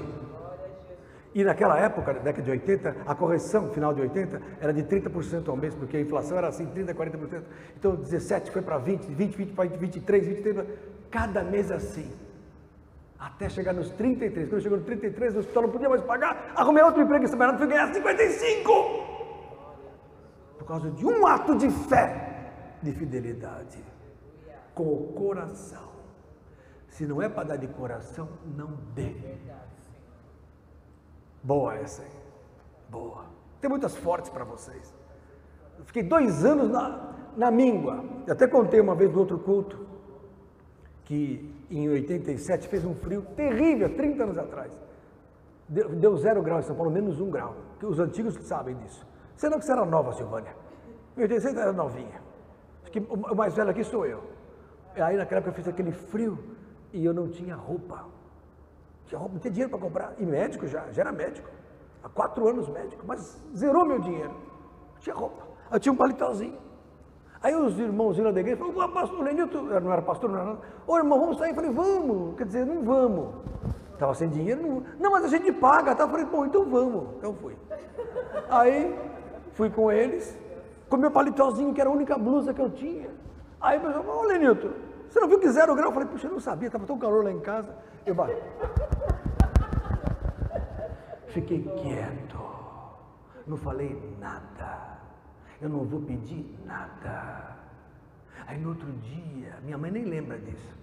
E naquela época, na década de 80, a correção final de 80 era de 30% ao mês, porque a inflação era assim, 30%, 40%. Então 17 foi para 20, 20 para 23, 23, cada mês assim. Até chegar nos 33. Quando chegou nos 33, o hospital não podia mais pagar. Arrumei outro emprego em São Bernardo e fui ganhar 55. Por causa de um ato de fé, de fidelidade. Com o coração. Se não é para dar de coração, não dê. Boa essa aí. Boa. Tem muitas fortes para vocês. Eu fiquei 2 anos na míngua. Eu até contei uma vez no outro culto, que em 87 fez um frio terrível, 30 anos atrás. Deu 0 grau em São Paulo, menos 1 grau. Os antigos sabem disso. Senão que você era nova, Silvânia. Em 87 era novinha. Acho que o mais velho aqui sou eu. Aí naquela época eu fiz aquele frio e eu não tinha roupa. Não tinha dinheiro para comprar. E médico já era médico. Há 4 anos médico, mas zerou meu dinheiro. Não tinha roupa. Eu tinha um paletózinho. Aí os irmãozinhos da igreja falaram, pastor Lenilton, não era pastor, não era nada. Ô irmão, vamos sair? Eu falei, vamos. Quer dizer, não vamos. Estava sem dinheiro, não, mas a gente paga, tá? Eu falei, bom, então vamos. Então fui. Aí fui com eles, com meu paletózinho, que era a única blusa que eu tinha. Aí o pessoal falou, ô Lenilton, você não viu que 0 grau? Eu falei, puxa, eu não sabia, estava tão calor lá em casa. Eu fiquei quieto, não falei nada. Eu não vou pedir nada. Aí no outro dia, minha mãe nem lembra disso.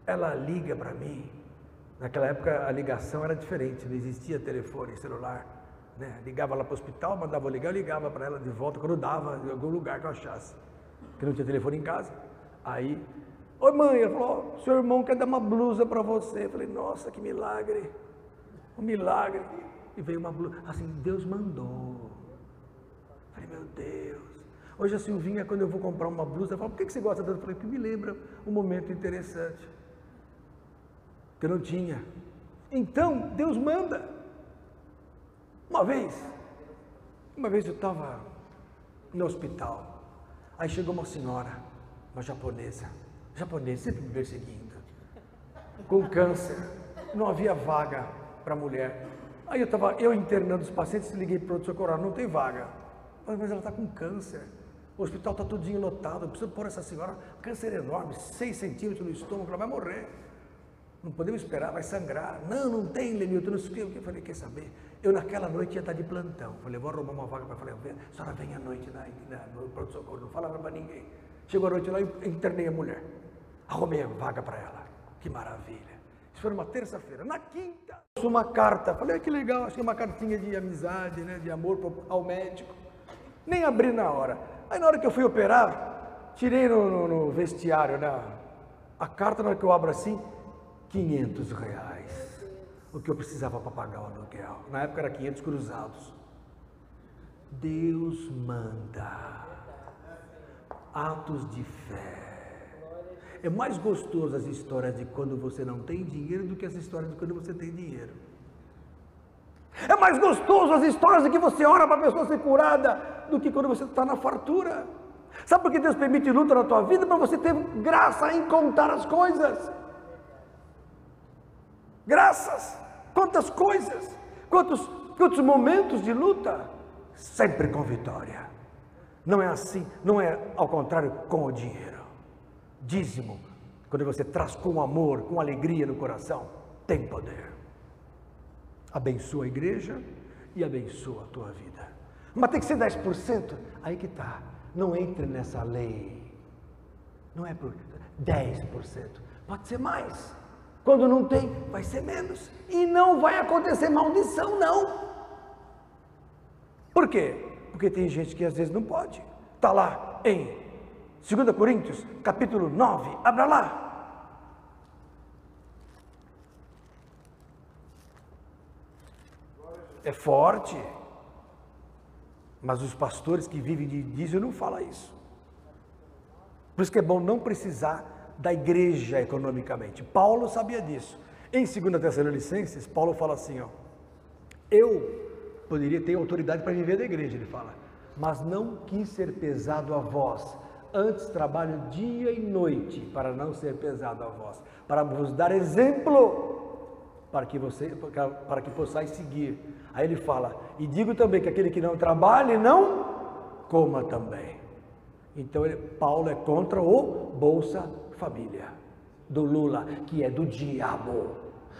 Ela liga para mim. Naquela época a ligação era diferente, não existia telefone, celular. Né? Ligava lá para o hospital, mandava eu ligar, eu ligava para ela de volta quando dava em algum lugar que eu achasse. Porque não tinha telefone em casa. Aí, oi mãe, ela falou, seu irmão quer dar uma blusa para você. Eu falei, nossa, que milagre. Um milagre. E veio uma blusa, assim, Deus mandou. Falei, meu Deus. Hoje a Silvinha, quando eu vou comprar uma blusa, ela fala, por que você gosta tanto? Eu falei, porque me lembra um momento interessante, que eu não tinha. Então, Deus manda. Uma vez eu estava no hospital, aí chegou uma senhora, uma japonesa, sempre me perseguindo, com câncer, não havia vaga para mulher. Aí eu internando os pacientes, liguei para o pronto-socorro, não tem vaga. Mas ela está com câncer, o hospital está todinho lotado, eu preciso pôr essa senhora, câncer enorme, 6 centímetros no estômago, ela vai morrer. Não podemos esperar, vai sangrar. Não, não tem, Lenilton, não sei o que. Eu falei, quer saber? Eu naquela noite ia estar de plantão. Falei, vou arrumar uma vaga para falar, a senhora vem à noite no pronto-socorro, não fala para ninguém. Chegou a noite lá e internei a mulher. Arrumei a vaga para ela. Que maravilha. Isso foi numa terça-feira. Na quinta, uma carta. Falei, que legal, acho que é uma cartinha de amizade, né, de amor ao médico. Nem abri na hora. Aí na hora que eu fui operar, tirei no vestiário, né, a carta, na hora que eu abro assim, R$500. O que eu precisava para pagar o aluguel. Na época era 500 cruzados. Deus manda. Atos de fé. É mais gostoso as histórias de quando você não tem dinheiro do que as histórias de quando você tem dinheiro. É mais gostoso as histórias de que você ora para a pessoa ser curada do que quando você está na fartura. Sabe por que Deus permite luta na tua vida? Para você ter graça em contar as coisas. Graças. Quantas coisas. Quantos momentos de luta. Sempre com vitória. Não é assim, não é ao contrário com o dinheiro. Dízimo, quando você traz com amor, com alegria no coração, tem poder. Abençoa a igreja e abençoa a tua vida. Mas tem que ser 10%? Aí que está. Não entre nessa lei. Não é por 10%. Pode ser mais. Quando não tem, vai ser menos. E não vai acontecer maldição, não. Por quê? Porque tem gente que às vezes não pode. Está lá em 2 Coríntios, capítulo 9. Abra lá. É forte. Mas os pastores que vivem de dízimo não falam isso. Por isso que é bom não precisar da igreja economicamente. Paulo sabia disso. Em 2 Tessalonicenses, Paulo fala assim, ó. Eu poderia ter autoridade para viver da igreja, ele fala. Mas não quis ser pesado a vós. Antes trabalho dia e noite para não ser pesado a vós. Para vos dar exemplo. Para que possais seguir. Aí ele fala, e digo também que aquele que não trabalhe, não coma também. Então Paulo é contra o Bolsa Família, do Lula, que é do diabo.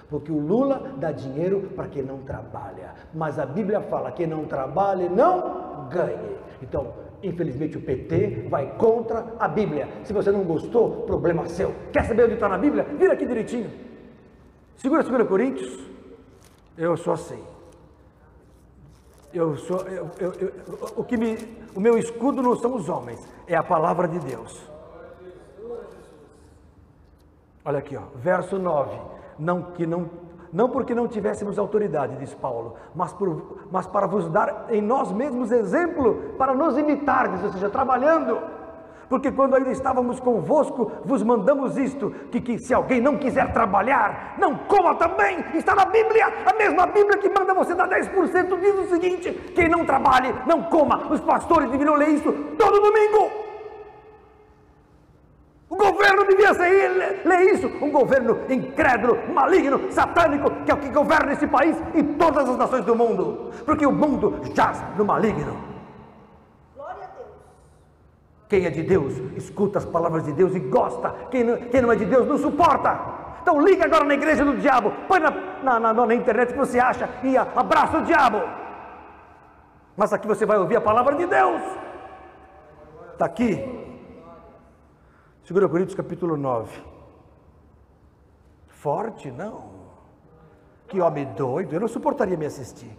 Porque o Lula dá dinheiro para quem não trabalha. Mas a Bíblia fala, quem não trabalha não ganhe. Então, infelizmente o PT vai contra a Bíblia. Se você não gostou, problema seu. Quer saber onde está na Bíblia? Vira aqui direitinho. Segura 2 Coríntios. Eu sou assim. O meu escudo não são os homens, é a palavra de Deus. Olha aqui, ó, verso 9. Não porque não tivéssemos autoridade, diz Paulo, mas para vos dar em nós mesmos exemplo, para nos imitardes, ou seja, trabalhando. Porque quando ainda estávamos convosco, vos mandamos isto, que se alguém não quiser trabalhar, não coma também. Está na Bíblia, a mesma Bíblia que manda você dar 10%, diz o seguinte, quem não trabalhe, não coma. Os pastores deveriam ler isso todo domingo. O governo devia ler isso, um governo incrédulo, maligno, satânico, que é o que governa esse país e todas as nações do mundo, porque o mundo jaz no maligno. Glória a Deus. Quem é de Deus, escuta as palavras de Deus e gosta, quem não é de Deus não suporta. Então liga agora na igreja do diabo, põe na internet que você acha e abraça o diabo. Mas aqui você vai ouvir a palavra de Deus. Está aqui. 2 Coríntios capítulo 9. Forte, não. Que homem doido, eu não suportaria me assistir.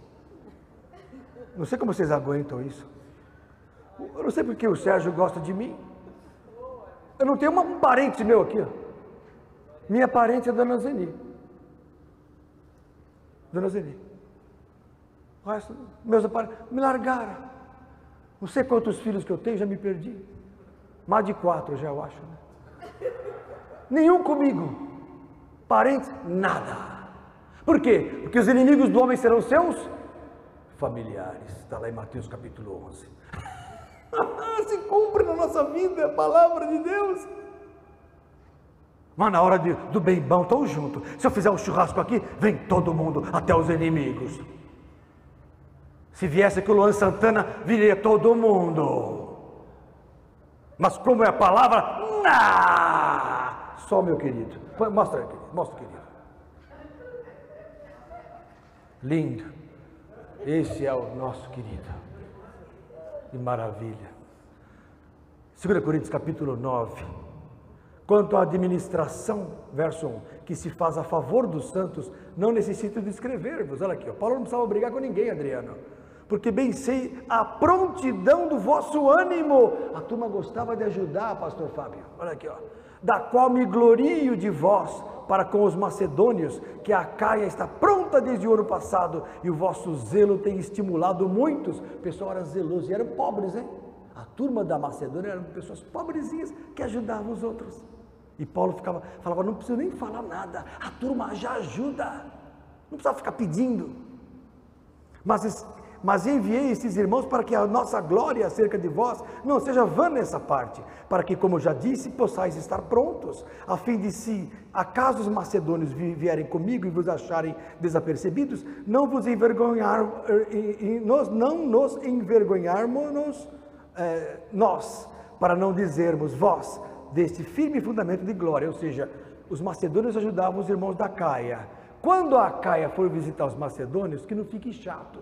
Não sei como vocês aguentam isso. Eu não sei porque o Sérgio gosta de mim. Eu não tenho um parente meu aqui, ó. Minha parente é a Dona Zeni. Dona Zeni. O resto, meus parentes me largaram. Não sei quantos filhos que eu tenho, já me perdi. Mais de 4 já, eu acho. Né? Nenhum comigo. Parentes, nada. Por quê? Porque os inimigos do homem serão seus familiares. Está lá em Mateus capítulo 11. Se cumpre na nossa vida a palavra de Deus. Mas na hora do bem bom, estou junto. Se eu fizer um churrasco aqui, vem todo mundo, até os inimigos. Se viesse com o Luan Santana, viria todo mundo. Mas como é a palavra, só meu querido. Mostra, querido. Mostra, querido. Lindo. Esse é o nosso querido. Que maravilha. 2 Coríntios capítulo 9. Quanto à administração, verso 1, que se faz a favor dos santos, não necessito de escrever-vos. Olha aqui, ó. Paulo não precisava brigar com ninguém, Adriano. Porque bem sei a prontidão do vosso ânimo. A turma gostava de ajudar, pastor Fábio. Olha aqui, ó. Da qual me glorio de vós, para com os macedônios, que a Acaia está pronta desde o ano passado, e o vosso zelo tem estimulado muitos. O pessoal era zeloso e eram pobres, hein? A turma da Macedônia eram pessoas pobrezinhas que ajudavam os outros. E Paulo falava, não preciso nem falar nada, a turma já ajuda, não precisa ficar pedindo. Mas enviei esses irmãos para que a nossa glória acerca de vós não seja vã nessa parte, para que, como já disse, possais estar prontos, a fim de se acaso os macedônios vierem comigo e vos acharem desapercebidos, não vos envergonhar, não nos envergonharmos nós, para não dizermos vós, deste firme fundamento de glória. Ou seja, os macedônios ajudavam os irmãos da Acaia. Quando a Acaia for visitar os macedônios, que não fique chato.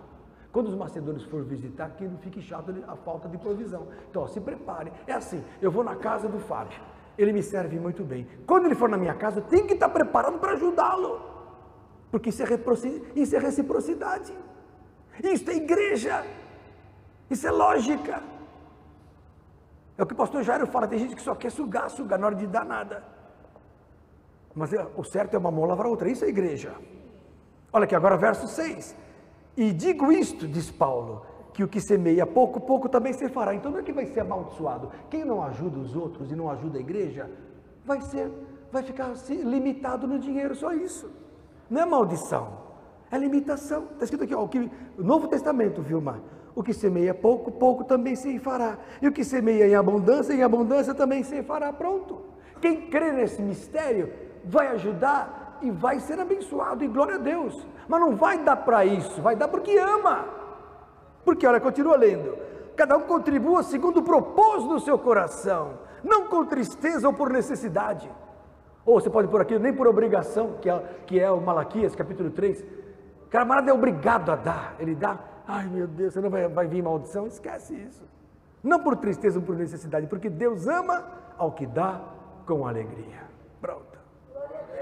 Quando os macedônios for visitar, que não fique chato a falta de provisão. Então, ó, se prepare. É assim, eu vou na casa do Fábio, ele me serve muito bem. Quando ele for na minha casa, eu tenho que estar preparado para ajudá-lo. Porque isso é reciprocidade. Isso é igreja. Isso é lógica. É o que o pastor Jairo fala, tem gente que só quer sugar na hora de dar nada. Mas o certo é uma mão lavar a outra, isso é igreja. Olha aqui, agora verso 6. E digo isto, diz Paulo, que o que semeia pouco, pouco também se fará. Então não é que vai ser amaldiçoado. Quem não ajuda os outros e não ajuda a igreja, vai ficar limitado no dinheiro, só isso. Não é maldição, é limitação. Está escrito aqui, ó, o Novo Testamento, Vilmar. O que semeia pouco, pouco também se fará. E o que semeia em abundância também se fará. Pronto. Quem crê nesse mistério vai ajudar e vai ser abençoado, e glória a Deus. Mas não vai dar para isso, vai dar porque ama. Porque, olha, continua lendo. Cada um contribua segundo o propósito do seu coração, não com tristeza ou por necessidade. Ou você pode pôr aqui, nem por obrigação, que é o Malaquias, capítulo 3. O camarada é obrigado a dar, ele dá. Ai meu Deus, você não vai vir maldição? Esquece isso. Não por tristeza ou por necessidade, porque Deus ama ao que dá com alegria. Pronto.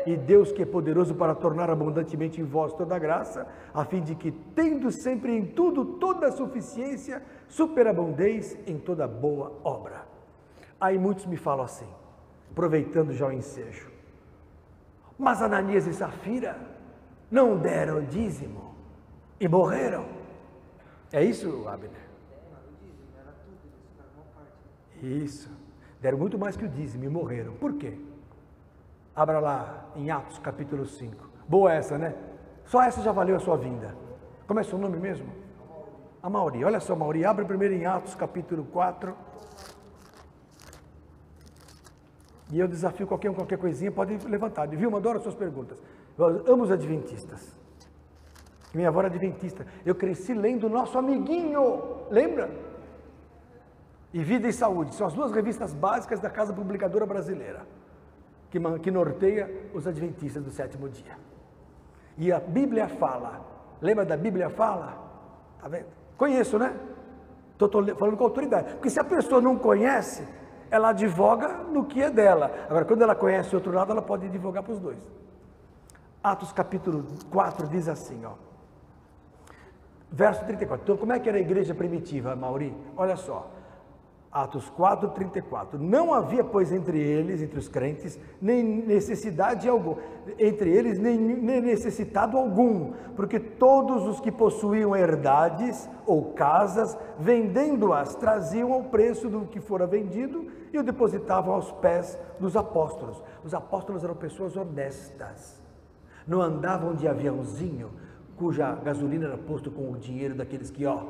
E Deus que é poderoso para tornar abundantemente em vós toda a graça, a fim de que, tendo sempre em tudo toda a suficiência, superabundeis em toda boa obra. Aí muitos me falam assim, aproveitando já o ensejo. Mas Ananias e Safira não deram dízimo e morreram. É isso, Abner? Isso. Deram muito mais que o dízimo e morreram. Por quê? Abra lá em Atos capítulo 5. Boa essa, né? Só essa já valeu a sua vinda. Como é seu nome mesmo? Amauri. Olha só, Amauri. Abre primeiro em Atos capítulo 4. E eu desafio qualquer coisinha, pode levantar. Vilma, adoro as suas perguntas. Eu amo os adventistas. Minha avó era adventista. Eu cresci lendo o Nosso Amiguinho. Lembra? E Vida e Saúde. São as duas revistas básicas da Casa Publicadora Brasileira, que norteia os adventistas do sétimo dia. E a Bíblia fala. Lembra da Bíblia fala? Tá vendo? Conheço, né? Estou falando com autoridade. Porque se a pessoa não conhece, ela advoga no que é dela. Agora, quando ela conhece o outro lado, ela pode advogar para os dois. Atos capítulo 4 diz assim, ó. Verso 34. Então, como é que era a igreja primitiva, Mauri? Olha só. Atos 4, 34. Não havia, pois, entre os crentes, nem necessidade alguma, entre eles, nem necessitado algum, porque todos os que possuíam herdades ou casas, vendendo-as, traziam ao preço do que fora vendido e o depositavam aos pés dos apóstolos. Os apóstolos eram pessoas honestas, não andavam de aviãozinho, cuja gasolina era posto com o dinheiro daqueles que, ó...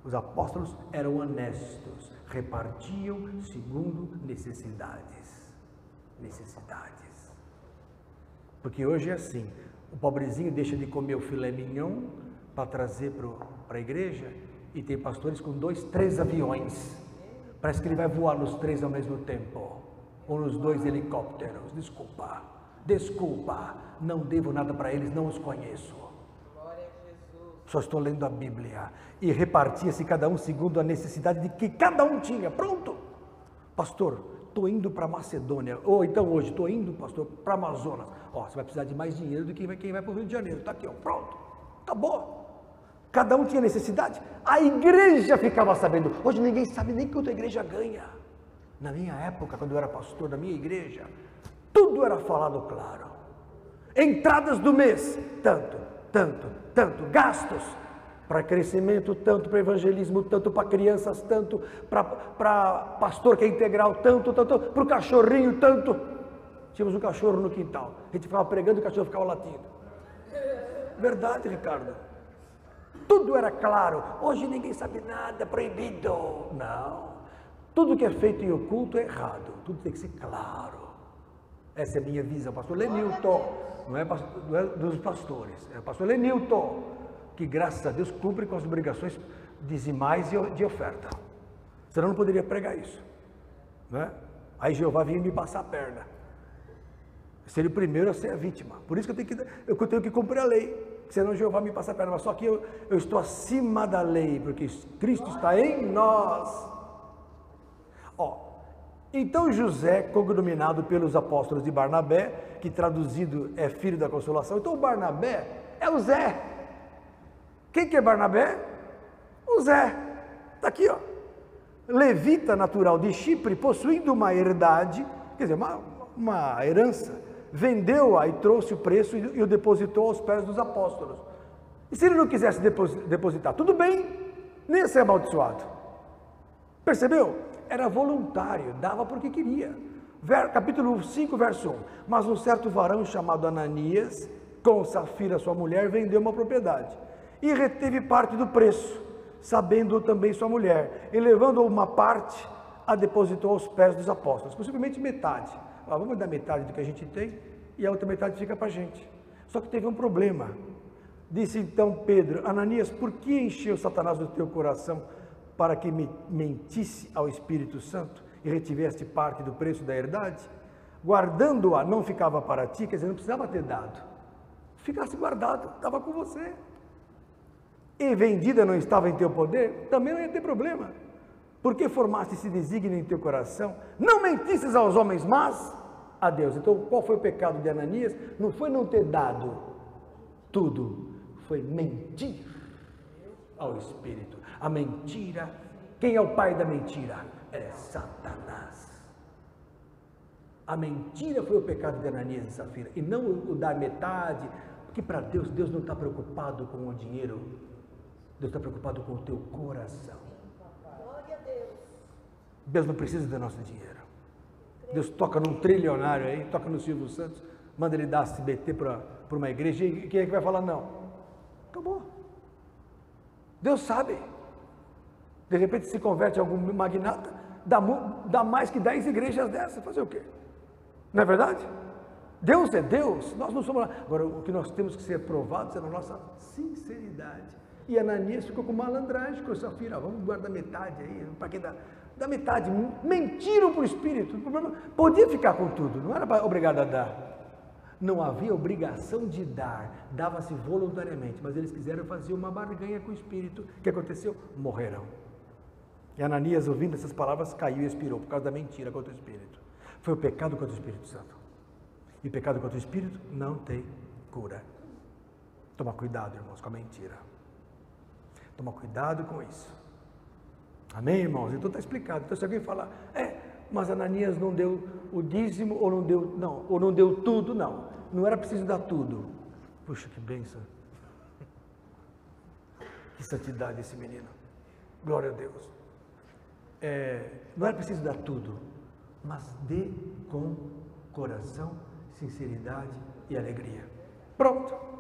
Os apóstolos eram honestos, repartiam segundo necessidades. Porque hoje é assim, o pobrezinho deixa de comer o filé mignon para trazer para a igreja, e tem pastores com 2, 3 aviões. Parece que ele vai voar nos 3 ao mesmo tempo, ou nos 2 helicópteros, desculpa. Desculpa, não devo nada para eles, não os conheço. Glória a Jesus. Só estou lendo a Bíblia. E repartia-se cada um segundo a necessidade de que cada um tinha. Pronto. Pastor, estou indo para Macedônia. Ou então hoje, estou indo, pastor, para Amazonas. Ó, você vai precisar de mais dinheiro do que quem vai para o Rio de Janeiro. Está aqui, ó, pronto. Acabou. Cada um tinha necessidade. A igreja ficava sabendo. Hoje ninguém sabe nem quanto a igreja ganha. Na minha época, quando eu era pastor da minha igreja, tudo era falado claro. Entradas do mês, tanto, tanto, tanto. Gastos para crescimento, tanto para evangelismo, tanto para crianças, tanto para pastor que é integral, tanto, tanto, para o cachorrinho, tanto. Tínhamos um cachorro no quintal. A gente ficava pregando e o cachorro ficava latindo. Verdade, Ricardo. Tudo era claro. Hoje ninguém sabe nada, proibido. Não. Tudo que é feito em oculto é errado. Tudo tem que ser claro. Essa é a minha visão. Pastor Lenilton, não é dos pastores, é o pastor Lenilton, que graças a Deus cumpre com as obrigações dizimais e de oferta. Senão não poderia pregar isso. Né? Aí Jeová vinha me passar a perna. Seria o primeiro a ser a vítima. Por isso que eu tenho que cumprir a lei. Senão Jeová me passa a perna. Mas só que eu estou acima da lei, porque Cristo está em nós. Ó, então José, cognominado pelos apóstolos de Barnabé, que traduzido é filho da consolação. Então o Barnabé é o Zé. Quem que é Barnabé? O Zé. Está aqui, ó. Levita natural de Chipre, possuindo uma herdade, quer dizer, uma herança, vendeu-a e trouxe o preço e o depositou aos pés dos apóstolos. E se ele não quisesse depositar, tudo bem, nem ia ser amaldiçoado. Percebeu? Era voluntário, dava porque queria. Capítulo 5, verso 1. Mas um certo varão chamado Ananias, com Safira, sua mulher, vendeu uma propriedade e reteve parte do preço, sabendo também sua mulher, e levando uma parte, a depositou aos pés dos apóstolos, possivelmente metade. Vamos dar metade do que a gente tem e a outra metade fica para a gente. Só que teve um problema. Disse então Pedro: Ananias, por que encheu Satanás o teu coração para que mentisse ao Espírito Santo e retiveste parte do preço da herdade? Guardando-a não ficava para ti, quer dizer, não precisava ter dado. Ficasse guardado, estava com você. E vendida não estava em teu poder, também não ia ter problema. Porque formaste esse desígnio em teu coração? Não mentisses aos homens, mas a Deus. Então, qual foi o pecado de Ananias? Não foi não ter dado tudo, foi mentir ao Espírito. A mentira, quem é o pai da mentira? É Satanás. A mentira foi o pecado de Ananias e Safira, e não o dar metade, porque para Deus, Deus não está preocupado com o dinheiro, Deus está preocupado com o teu coração. Glória a Deus. Deus não precisa do nosso dinheiro. Deus toca num trilionário aí, toca no Silvio Santos, manda ele dar SBT para uma igreja, e quem é que vai falar não? Acabou. Deus sabe. De repente se converte em algum magnata, dá mais que 10 igrejas dessas, fazer o quê? Não é verdade? Deus é Deus, nós não somos lá. Agora, o que nós temos que ser provados é na nossa sinceridade. E Ananias ficou com malandragem, com Safira, vamos guardar metade aí, para quem dá metade, mentiram para o Espírito, podia ficar com tudo, não era obrigado a dar. Não havia obrigação de dar, dava-se voluntariamente, mas eles quiseram fazer uma barganha com o Espírito. O que aconteceu? Morreram. E Ananias, ouvindo essas palavras, caiu e expirou, por causa da mentira contra o Espírito. Foi o pecado contra o Espírito Santo. E pecado contra o Espírito não tem cura. Toma cuidado, irmãos, com a mentira. Toma cuidado com isso. Amém, irmãos? Então está explicado. Então se alguém falar, mas Ananias não deu o dízimo, ou não deu tudo, não era preciso dar tudo. Puxa, que bênção. Que santidade esse menino. Glória a Deus. Não era preciso dar tudo, mas dê com coração, sinceridade e alegria. Pronto.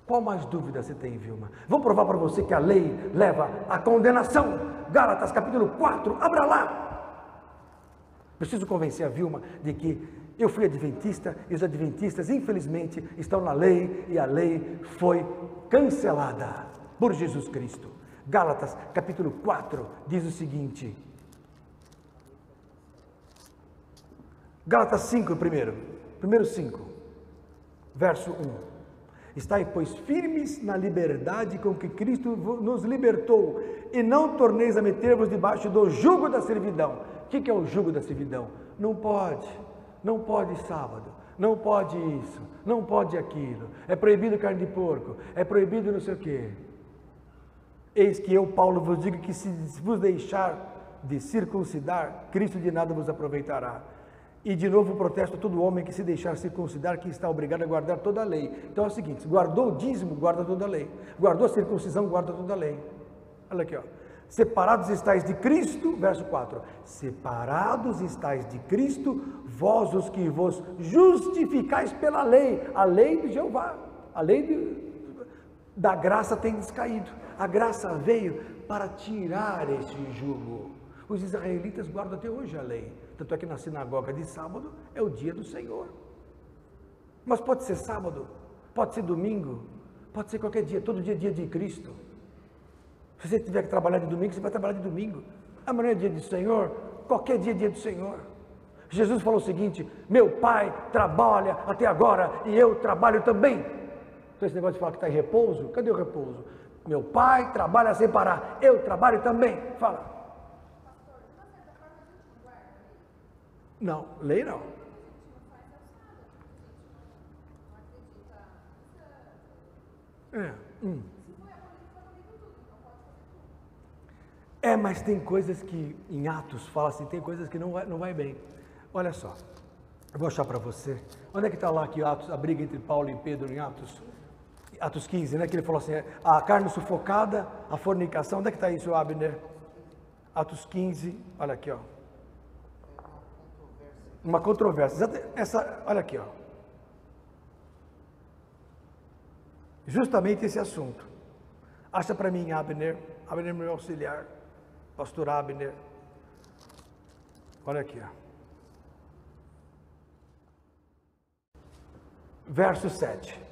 Qual mais dúvida você tem, Vilma? Vamos provar para você que a lei leva à condenação. Gálatas capítulo 4, abra lá. Preciso convencer a Vilma de que eu fui adventista e os adventistas, infelizmente, estão na lei e a lei foi cancelada por Jesus Cristo. Gálatas capítulo 4 diz o seguinte. Gálatas 5 primeiro. Primeiro 5, verso 1. Estai, pois, firmes na liberdade com que Cristo nos libertou, e não torneis a meter-vos debaixo do jugo da servidão. O que é o jugo da servidão? Não pode sábado, não pode isso, não pode aquilo, é proibido carne de porco, é proibido não sei o quê. Eis que eu, Paulo, vos digo que se vos deixar de circuncidar, Cristo de nada vos aproveitará. E de novo protesto a todo homem que se deixar circuncidar, que está obrigado a guardar toda a lei. Então é o seguinte, guardou o dízimo, guarda toda a lei. Guardou a circuncisão, guarda toda a lei. Olha aqui, ó. Separados estáis de Cristo, verso 4. Separados estáis de Cristo, vós os que vos justificais pela lei. A lei de Jeová, a lei da graça tem descaído. A graça veio para tirar esse jugo. Os israelitas guardam até hoje a lei. Tanto é que na sinagoga de sábado é o dia do Senhor. Mas pode ser sábado, pode ser domingo, pode ser qualquer dia, todo dia é dia de Cristo. Se você tiver que trabalhar de domingo, você vai trabalhar de domingo. Amanhã é dia do Senhor, qualquer dia é dia do Senhor. Jesus falou o seguinte: meu Pai trabalha até agora e eu trabalho também. Então esse negócio de falar que está em repouso, cadê o repouso? Meu Pai trabalha sem parar, eu trabalho também. Fala. Não, lei não. Mas tem coisas que em Atos fala assim, tem coisas que não vai bem. Olha só, eu vou achar para você. Onde é que está lá que Atos, a briga entre Paulo e Pedro em Atos? Atos 15, né? Que ele falou assim, a carne sufocada, a fornicação. Onde é que está isso, Abner? Atos 15, olha aqui, ó. Uma controvérsia. Olha aqui, ó. Justamente esse assunto. Acha para mim, Abner. Abner, meu auxiliar. Pastor Abner. Olha aqui, ó. Verso 7.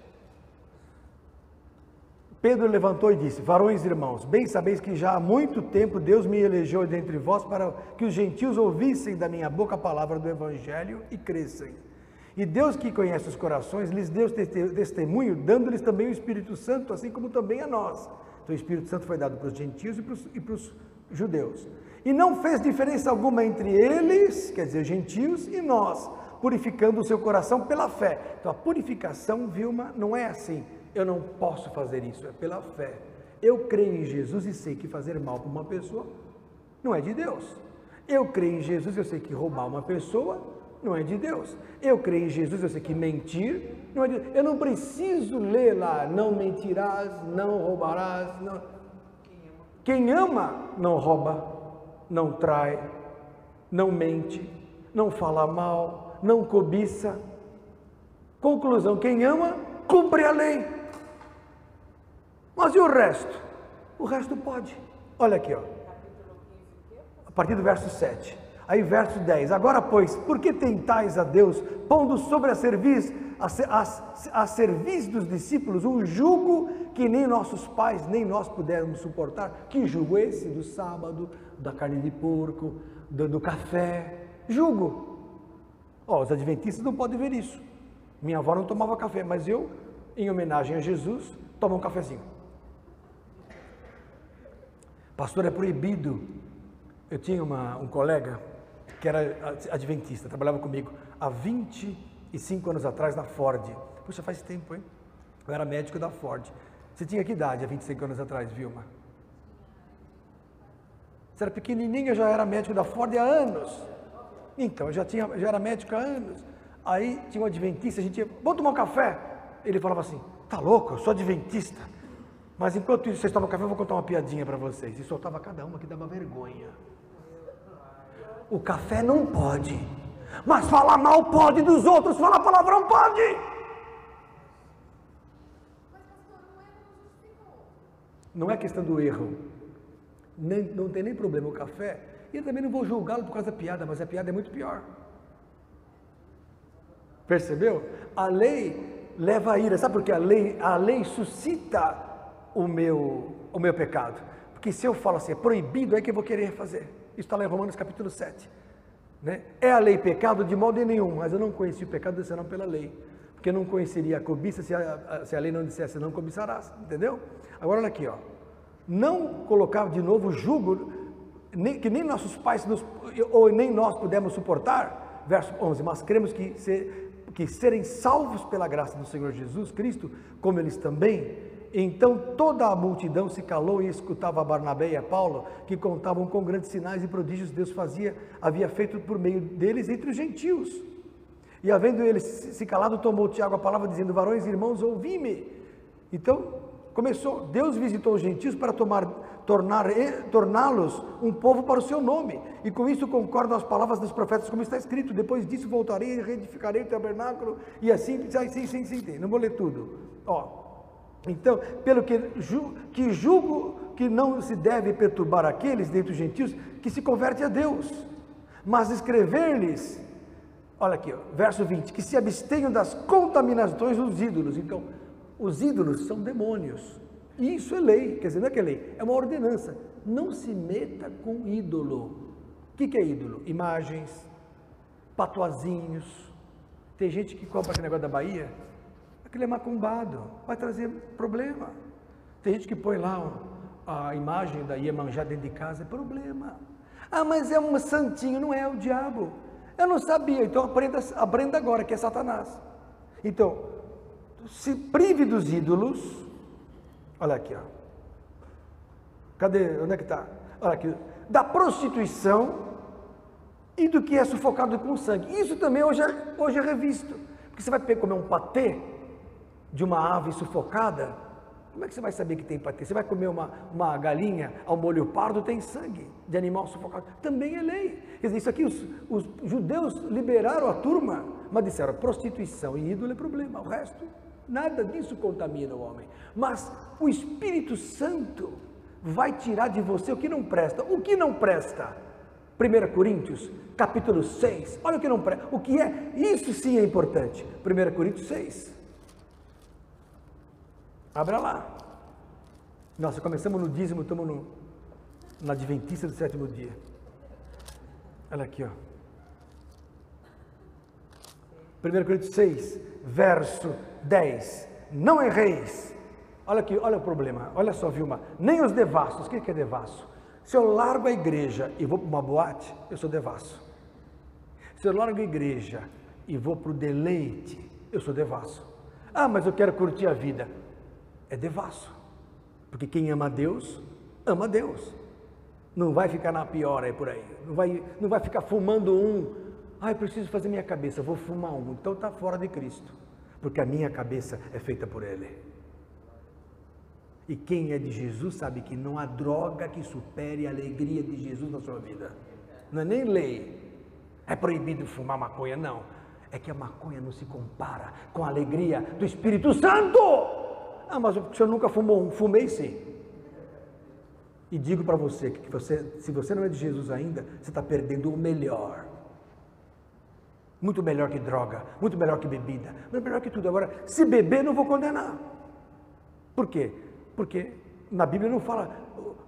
Pedro levantou e disse: varões irmãos, bem sabeis que já há muito tempo Deus me elegeu dentre vós para que os gentios ouvissem da minha boca a palavra do evangelho e crescem. E Deus, que conhece os corações, lhes deu testemunho, dando-lhes também o Espírito Santo, assim como também a nós. Então o Espírito Santo foi dado para os gentios e para os judeus. E não fez diferença alguma entre eles, quer dizer, gentios, e nós, purificando o seu coração pela fé. Então a purificação, Vilma, não é assim. Eu não posso fazer isso, é pela fé. Eu creio em Jesus e sei que fazer mal para uma pessoa não é de Deus. Eu creio em Jesus, eu sei que roubar uma pessoa não é de Deus. Eu creio em Jesus, eu sei que mentir não é de Deus. Eu não preciso ler lá, não mentirás, não roubarás. Não. Quem ama não rouba, não trai, não mente, não fala mal, não cobiça. Conclusão, quem ama, cumpre a lei. Mas e o resto? O resto pode. Olha aqui, ó. A partir do verso 7. Aí verso 10. Agora, pois, por que tentais a Deus, pondo sobre a cerviz dos discípulos um jugo que nem nossos pais, nem nós pudéramos suportar? Que jugo esse? Do sábado, da carne de porco, do café. Jugo. Ó, os adventistas não podem ver isso. Minha avó não tomava café, mas eu, em homenagem a Jesus, tomo um cafezinho. Pastor, é proibido. Eu tinha um colega que era adventista, trabalhava comigo há 25 anos atrás na Ford. Puxa, faz tempo, hein? Eu era médico da Ford. Você tinha que idade há 25 anos atrás, Vilma? Você era pequenininha, já era médico da Ford há anos. Então, eu já era médico há anos. Aí tinha um adventista, a gente ia, vamos tomar um café? Ele falava assim, tá louco, eu sou adventista. Mas enquanto isso, vocês tomam café, eu vou contar uma piadinha para vocês. E soltava cada uma que dava vergonha. O café não pode, mas falar mal pode dos outros, falar palavrão pode. Não é questão do erro. Não tem nem problema o café. E eu também não vou julgá-lo por causa da piada, mas a piada é muito pior. Percebeu? A lei leva a ira. Sabe por quê? A lei suscita o meu pecado. Porque se eu falo assim, é proibido, é que eu vou querer fazer. Isso está lá em Romanos capítulo 7. Né? É a lei pecado? De modo nenhum, mas eu não conheci o pecado senão pela lei. Porque eu não conheceria a cobiça se a lei não dissesse não cobiçarás, entendeu? Agora olha aqui, ó. Não colocar de novo jugo, que nem nossos pais, ou nem nós pudemos suportar, verso 11, mas cremos que serem salvos pela graça do Senhor Jesus Cristo, como eles também. Então toda a multidão se calou e escutava a Barnabé e a Paulo, que contavam com grandes sinais e prodígios Deus havia feito por meio deles entre os gentios. E havendo eles se calado, tomou Tiago a palavra, dizendo: varões e irmãos, ouvi-me. Então começou, Deus visitou os gentios para torná-los um povo para o seu nome, e com isso concordam as palavras dos profetas, como está escrito: depois disso voltarei e reedificarei o tabernáculo, e assim, sim, não vou ler tudo, ó. Então, pelo que julgo que não se deve perturbar aqueles dentre os gentios que se convertem a Deus, mas escrever-lhes, olha aqui, ó, verso 20, que se abstenham das contaminações dos ídolos. Então, os ídolos são demônios, e isso é lei, quer dizer, não é que é lei, é uma ordenança. Não se meta com ídolo. O que é ídolo? Imagens, patuazinhos. Tem gente que compra aquele negócio da Bahia, aquele é macumbado, vai trazer problema. Tem gente que põe lá a imagem da Iemanjá dentro de casa, é problema. Ah, mas é um santinho, não é o diabo. Eu não sabia, então aprenda agora que é Satanás. Então, se prive dos ídolos. Olha aqui, ó. Cadê? Onde é que está? Olha aqui. Da prostituição e do que é sufocado com sangue. Isso também hoje é revisto. Porque você vai comer um patê de uma ave sufocada, como é que você vai saber que tem patê? Você vai comer uma galinha ao molho pardo, tem sangue de animal sufocado. Também é lei. Quer dizer, isso aqui os judeus liberaram a turma, mas disseram: prostituição e ídolo é problema. O resto, nada disso contamina o homem. Mas o Espírito Santo vai tirar de você o que não presta. O que não presta? 1 Coríntios, capítulo 6. Olha o que não presta. O que é? Isso sim é importante. 1 Coríntios 6. Abra lá. Nossa, começamos no dízimo, estamos na Adventista do sétimo dia. Olha aqui, ó. 1 Coríntios 6, verso 10. Não erreis. Olha aqui, olha o problema. Olha só, Vilma. Nem os devassos. O que é devasso? Se eu largo a igreja e vou para uma boate, eu sou devasso. Se eu largo a igreja e vou para o deleite, eu sou devasso. Ah, mas eu quero curtir a vida. É devasso. Porque quem ama Deus, ama Deus. Não vai ficar na pior aí por aí. Não vai ficar fumando um. Ah, eu preciso fazer minha cabeça, vou fumar um. Então está fora de Cristo. Porque a minha cabeça é feita por Ele. E quem é de Jesus sabe que não há droga que supere a alegria de Jesus na sua vida. Não é nem lei. É proibido fumar maconha, não. É que a maconha não se compara com a alegria do Espírito Santo. Ah, mas o senhor nunca fumou um? Fumei sim. E digo para você que se você não é de Jesus ainda, você está perdendo o melhor. Muito melhor que droga, muito melhor que bebida, muito melhor que tudo. Agora, se beber, não vou condenar. Por quê? Porque na Bíblia não fala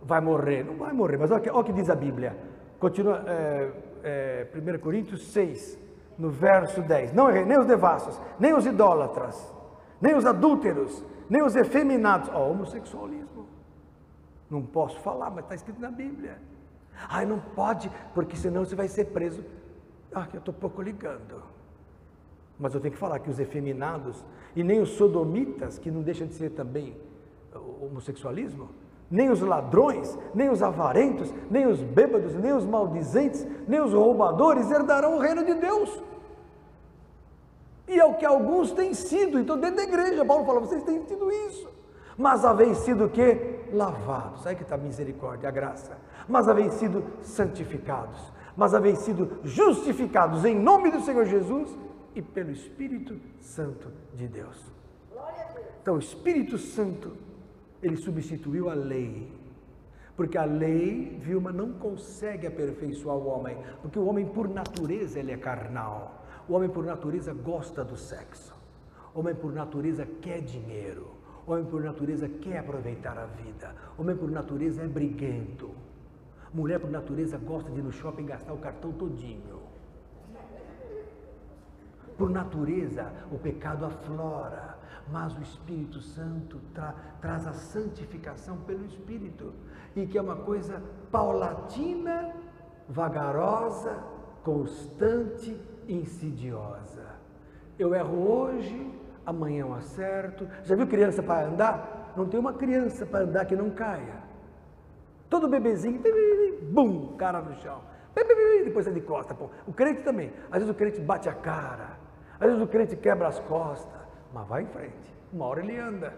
vai morrer, não vai morrer, mas olha o que diz a Bíblia. Continua, 1 Coríntios 6, no verso 10. Não errei, nem os devassos, nem os idólatras, nem os adúlteros, nem os efeminados. Ó, homossexualismo. Não posso falar, mas está escrito na Bíblia. Ai, não pode, porque senão você vai ser preso. Ah, que eu estou pouco ligando. Mas eu tenho que falar que os efeminados, e nem os sodomitas, que não deixam de ser também homossexualismo, nem os ladrões, nem os avarentos, nem os bêbados, nem os maldizentes, nem os roubadores herdarão o reino de Deus. E é o que alguns têm sido. Então dentro da igreja, Paulo fala, vocês têm sido isso. Mas haveis sido o quê? Lavados. Aí que está a misericórdia, a graça. Mas haveis sido santificados. Mas haveis sido justificados em nome do Senhor Jesus e pelo Espírito Santo de Deus. Então o Espírito Santo, ele substituiu a lei. Porque a lei, Vilma, não consegue aperfeiçoar o homem. Porque o homem por natureza ele é carnal. O homem por natureza gosta do sexo. O homem por natureza quer dinheiro. O homem por natureza quer aproveitar a vida. O homem por natureza é briguento. Mulher por natureza gosta de ir no shopping gastar o cartão todinho. Por natureza, o pecado aflora, mas o Espírito Santo traz a santificação pelo Espírito, e que é uma coisa paulatina, vagarosa, constante, insidiosa. Eu erro hoje, amanhã eu acerto. Já viu criança para andar? Não tem uma criança para andar que não caia. Todo bebezinho, bum, cara no chão. Depois sai de costa. O crente também. Às vezes o crente bate a cara. Às vezes o crente quebra as costas. Mas vai em frente. Uma hora ele anda.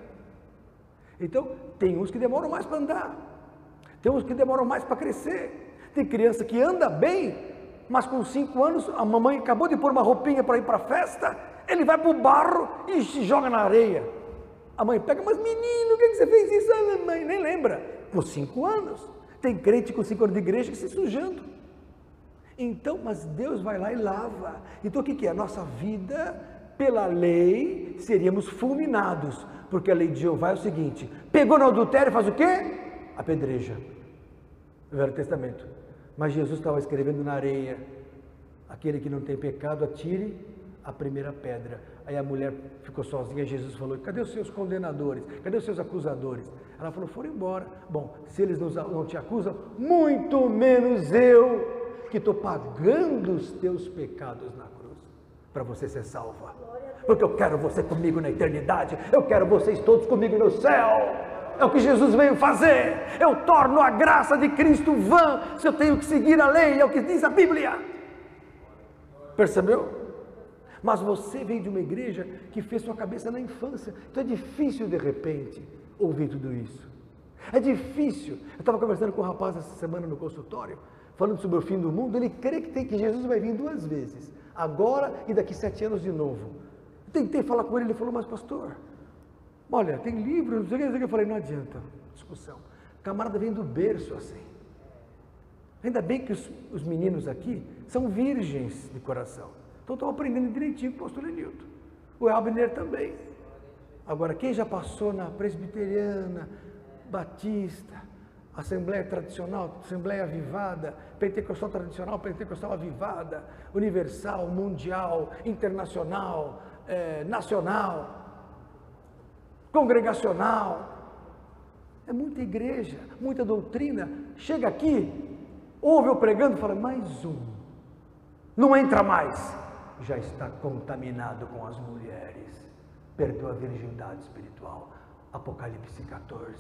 Então, tem uns que demoram mais para andar. Tem uns que demoram mais para crescer. Tem criança que anda bem, mas com 5 anos, a mamãe acabou de pôr uma roupinha para ir para a festa, ele vai para o barro e se joga na areia. A mãe pega, mas menino, o que você fez isso? Ah, mãe, nem lembra. Com 5 anos. Tem crente com 5 anos de igreja que se sujando. Então, mas Deus vai lá e lava. Então o que é? A nossa vida, pela lei, seríamos fulminados. Porque a lei de Jeová é o seguinte: pegou no adultério, faz o quê? Apedreja. No Velho Testamento. Mas Jesus estava escrevendo na areia: aquele que não tem pecado, atire a primeira pedra. Aí a mulher ficou sozinha. Jesus falou: cadê os seus condenadores? Cadê os seus acusadores? Ela falou: foram embora. Bom, se eles não te acusam, muito menos eu, que estou pagando os teus pecados na cruz, para você ser salva. Porque eu quero você comigo na eternidade. Eu quero vocês todos comigo no céu. É o que Jesus veio fazer. Eu torno a graça de Cristo vã se eu tenho que seguir a lei. É o que diz a Bíblia. Percebeu? Mas você veio de uma igreja que fez sua cabeça na infância. Então é difícil de repente ouvir tudo isso. É difícil. Eu estava conversando com um rapaz essa semana no consultório, falando sobre o fim do mundo. Ele crê que Jesus vai vir 2 vezes. Agora e daqui 7 anos de novo. Eu tentei falar com ele, ele falou: mas pastor, olha, tem livro, não sei o que. Eu falei: não adianta, discussão. O camarada vem do berço assim. Ainda bem que os meninos aqui são virgens de coração. Então estão aprendendo direitinho com o pastor Lenilton. O Abner também. Agora, quem já passou na presbiteriana, batista, assembleia tradicional, assembleia avivada, pentecostal tradicional, pentecostal avivada, universal, mundial, internacional, nacional, congregacional, é muita igreja, muita doutrina. Chega aqui, ouve eu pregando, fala: mais um, não entra mais, já está contaminado com as mulheres, perdeu a virgindade espiritual. Apocalipse 14.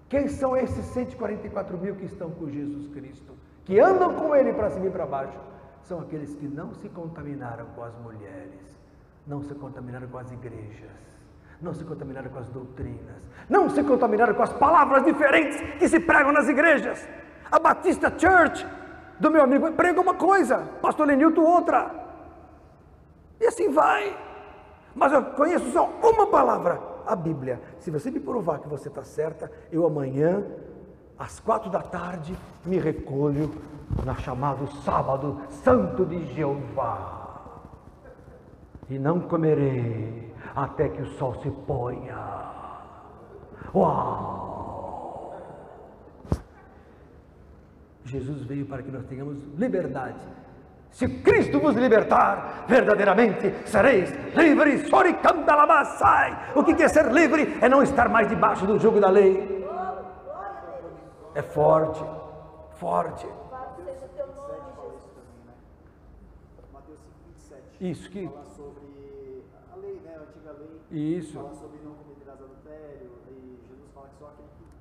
Quem são esses 144 mil que estão com Jesus Cristo, que andam com Ele para cima e para baixo? São aqueles que não se contaminaram com as mulheres, não se contaminaram com as igrejas, não se contaminaram com as doutrinas, não se contaminaram com as palavras diferentes que se pregam nas igrejas. A Batista Church do meu amigo prega uma coisa, pastor Lenilton outra, e assim vai. Mas eu conheço só uma palavra, a Bíblia. Se você me provar que você está certa, eu amanhã, às 4 da tarde, me recolho na chamado Sábado Santo de Jeová, e não comerei até que o sol se ponha. Uau! Jesus veio para que nós tenhamos liberdade. Se Cristo vos libertar, verdadeiramente sereis livres. O que é ser livre? É não estar mais debaixo do jugo da lei. É forte, forte. Mateus 5:27. Isso que. Fala sobre a lei, né? A antiga lei. Isso. Fala sobre não cometerás adultério. E Jesus fala que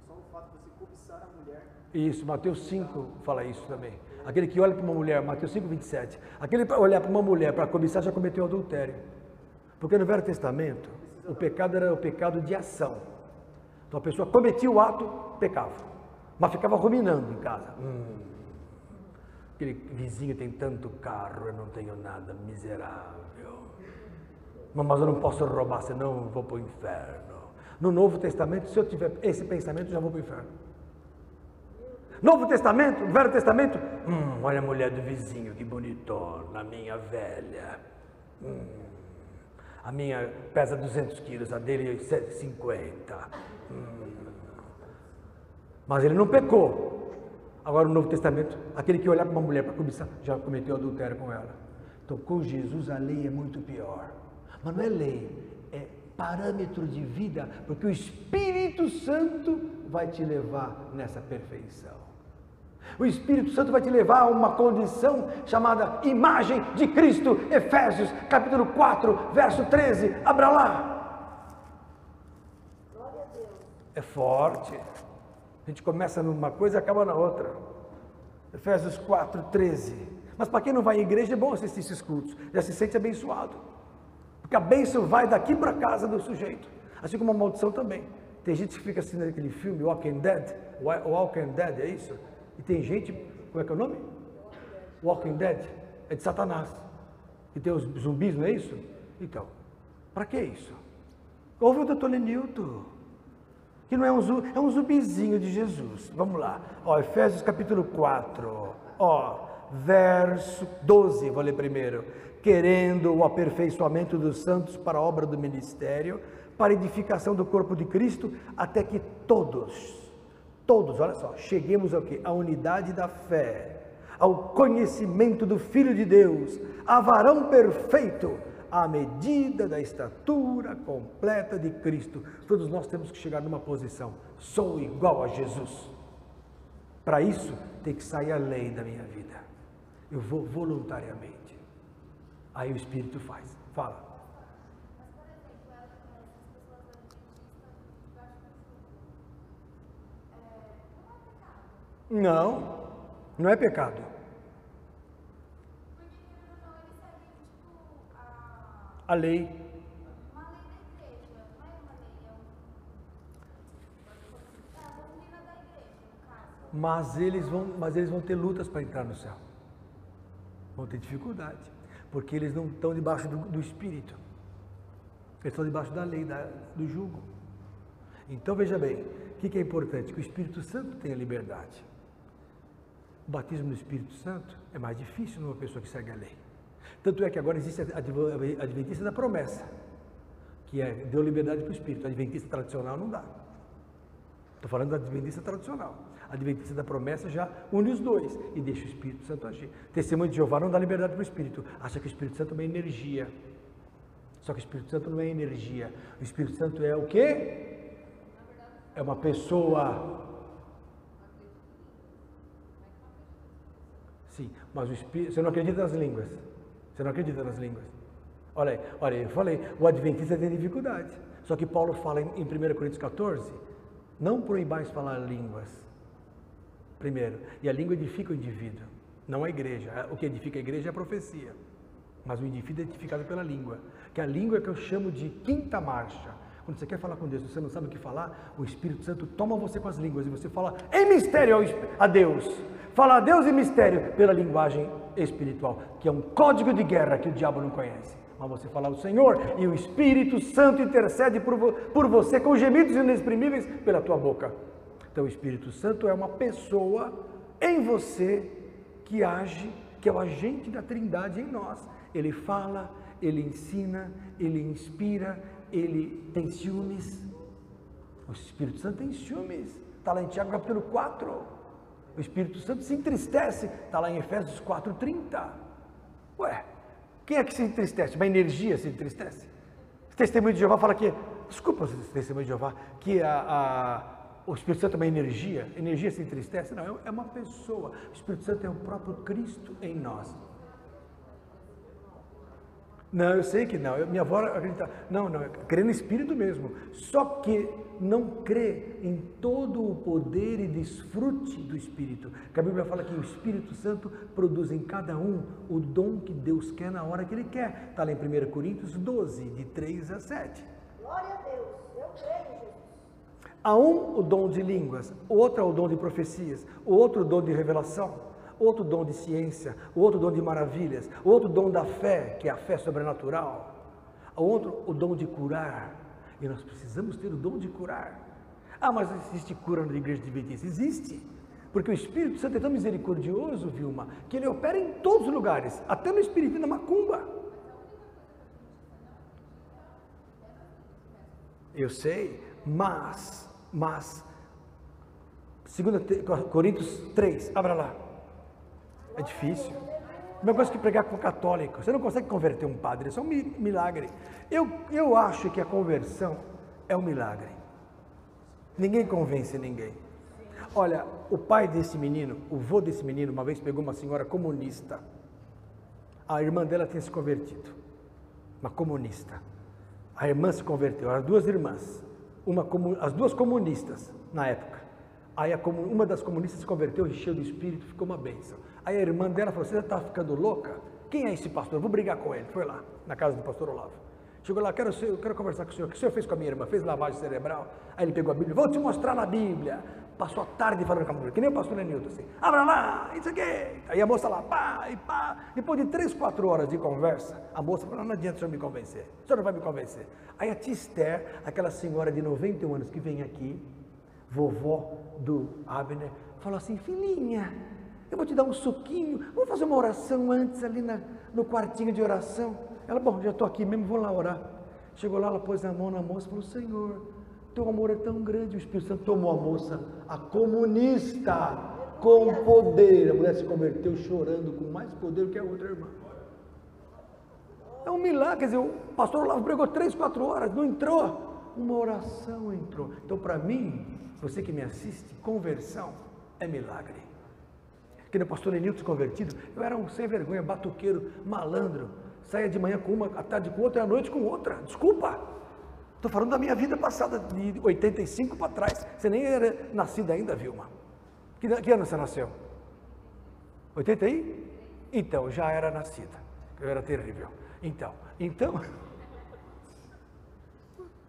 só o fato de você cobiçar a mulher. Isso, Mateus 5 fala isso também. Aquele que olha para uma mulher, Mateus 5:27. Aquele que olhar para uma mulher para cobiçar já cometeu adultério. Porque no Velho Testamento, o pecado era o pecado de ação. Então a pessoa cometia o ato, pecava. Mas ficava ruminando em casa. Aquele vizinho tem tanto carro, eu não tenho nada, miserável. Mas eu não posso roubar, senão eu vou para o inferno. No Novo Testamento, se eu tiver esse pensamento, eu já vou para o inferno. Novo Testamento, Velho Testamento, olha a mulher do vizinho, que bonitona, a minha velha. A minha pesa 200 quilos, a dele 50. Mas ele não pecou. Agora no Novo Testamento, aquele que olhar para uma mulher para cobiçar, já cometeu adultério com ela. Então, com Jesus a lei é muito pior. Mas não é lei, é parâmetro de vida, porque o Espírito Santo vai te levar nessa perfeição. O Espírito Santo vai te levar a uma condição chamada imagem de Cristo. Efésios capítulo 4, verso 13. Abra lá. Glória a Deus. É forte. A gente começa numa coisa e acaba na outra. Efésios 4, 13. Mas para quem não vai à igreja é bom assistir esses cultos. Já se sente abençoado. Porque a bênção vai daqui para casa do sujeito. Assim como a maldição também. Tem gente que fica assistindo aquele filme Walking Dead. Walking Dead, é isso? E tem gente, como é que é o nome? Walking Dead. É de Satanás. E tem os zumbis, não é isso? Então, para que isso? Ouve o Dr. Lenilton. Que não é é um zumbizinho de Jesus. Vamos lá. Ó, Efésios capítulo 4. Ó, verso 12, vou ler primeiro. Querendo o aperfeiçoamento dos santos para a obra do ministério, para a edificação do corpo de Cristo, até que todos, olha só, cheguemos ao quê? À unidade da fé, ao conhecimento do Filho de Deus, a varão perfeito, à medida da estatura completa de Cristo. Todos nós temos que chegar numa posição, sou igual a Jesus. Para isso, tem que sair a lei da minha vida. Eu vou voluntariamente. Aí o Espírito faz. Fala. Não, não é pecado. A lei. Mas eles vão ter lutas para entrar no céu. Vão ter dificuldade. Porque eles não estão debaixo do Espírito. Eles estão debaixo da lei, do jugo. Então veja bem, o que é importante? Que o Espírito Santo tenha liberdade. O batismo no Espírito Santo é mais difícil numa pessoa que segue a lei. Tanto é que agora existe a adventista da promessa, que deu liberdade para o Espírito. A adventista tradicional não dá. Estou falando da adventista tradicional. A adventista da promessa já une os dois e deixa o Espírito Santo agir. Testemunho de Jeová não dá liberdade para o Espírito. Acha que o Espírito Santo é uma energia. Só que o Espírito Santo não é energia. O Espírito Santo é o quê? É uma pessoa. Sim, mas o Espírito, você não acredita nas línguas. Você não acredita nas línguas. Olha aí, eu falei, o adventista tem dificuldade. Só que Paulo fala em 1 Coríntios 14, não proibais falar línguas. Primeiro, e a língua edifica o indivíduo, não a igreja. O que edifica a igreja é a profecia. Mas o indivíduo é edificado pela língua. Que a língua é que eu chamo de quinta marcha. Quando você quer falar com Deus, você não sabe o que falar, o Espírito Santo toma você com as línguas e você fala em mistério a Deus. Fala a Deus em mistério pela linguagem espiritual, que é um código de guerra que o diabo não conhece. Mas você fala ao Senhor e o Espírito Santo intercede por você com gemidos inexprimíveis pela tua boca. Então o Espírito Santo é uma pessoa em você que age, que é o agente da Trindade em nós. Ele fala, ele ensina, ele inspira, ele tem ciúmes. O Espírito Santo tem ciúmes. Está lá em Tiago capítulo 4. O Espírito Santo se entristece. Está lá em Efésios 4:30. Ué, quem é que se entristece? Uma energia se entristece. O testemunho de Jeová fala que, desculpa o testemunho de Jeová, que o Espírito Santo é uma energia se entristece? Não, é uma pessoa. O Espírito Santo é o próprio Cristo em nós. Não, eu sei que não, minha avó acredita, não, crê no Espírito mesmo, só que não crê em todo o poder e desfrute do Espírito, que a Bíblia fala que o Espírito Santo produz em cada um o dom que Deus quer na hora que Ele quer, está lá em 1 Coríntios 12, de 3 a 7. Glória a Deus, eu creio, Jesus. Há um o dom de línguas, o outro é o dom de profecias, o outro o dom de revelação, outro dom de ciência, o outro dom de maravilhas, o outro dom da fé, que é a fé sobrenatural, o outro o dom de curar, e nós precisamos ter o dom de curar. Ah, mas existe cura na igreja adventista? Existe, porque o Espírito Santo é tão misericordioso, Vilma, que ele opera em todos os lugares, até no Espírito e na macumba. Eu sei, mas 2 Coríntios 3, abra lá. É difícil. Mesma coisa que pregar com católico. Você não consegue converter um padre, isso é um milagre. Eu acho que a conversão é um milagre. Ninguém convence ninguém. Olha, o pai desse menino, o vô desse menino, uma vez pegou uma senhora comunista. A irmã dela tinha se convertido. Uma comunista. A irmã se converteu, eram duas irmãs. As duas comunistas, na época. Aí uma das comunistas se converteu, encheu do espírito, ficou uma bênção. Aí a irmã dela falou, você já está ficando louca? Quem é esse pastor? Vou brigar com ele. Foi lá, na casa do pastor Olavo. Chegou lá, eu quero conversar com o senhor. O que o senhor fez com a minha irmã? Fez lavagem cerebral? Aí ele pegou a Bíblia, vou te mostrar na Bíblia. Passou a tarde falando com a mulher, que nem o pastor Lenilton, assim. Abra lá, isso aqui. Aí a moça lá, pá, e pá. Depois de 3, 4 horas de conversa, a moça falou, não adianta o senhor me convencer. O senhor não vai me convencer. Aí a tia Esther, aquela senhora de 91 anos que vem aqui, vovó do Abner, falou assim, filhinha, eu vou te dar um suquinho, vamos fazer uma oração antes ali no quartinho de oração. Ela, bom, já estou aqui mesmo, vou lá orar. Chegou lá, ela pôs a mão na moça e falou, Senhor, teu amor é tão grande. O Espírito Santo tomou a moça, a comunista, com poder. A mulher se converteu chorando com mais poder que a outra irmã. É um milagre, quer dizer, o pastor Olavo pregou 3, 4 horas, não entrou. Uma oração entrou. Então, para mim, você que me assiste, conversão é milagre. Que no pastor Lenilton convertido, eu era um sem vergonha, batuqueiro, malandro. Saia de manhã com uma, à tarde com outra, à noite com outra. Desculpa. Estou falando da minha vida passada, de 85 para trás. Você nem era nascida ainda, Vilma. Que ano você nasceu? 80 aí? Então, já era nascida. Eu era terrível. Então,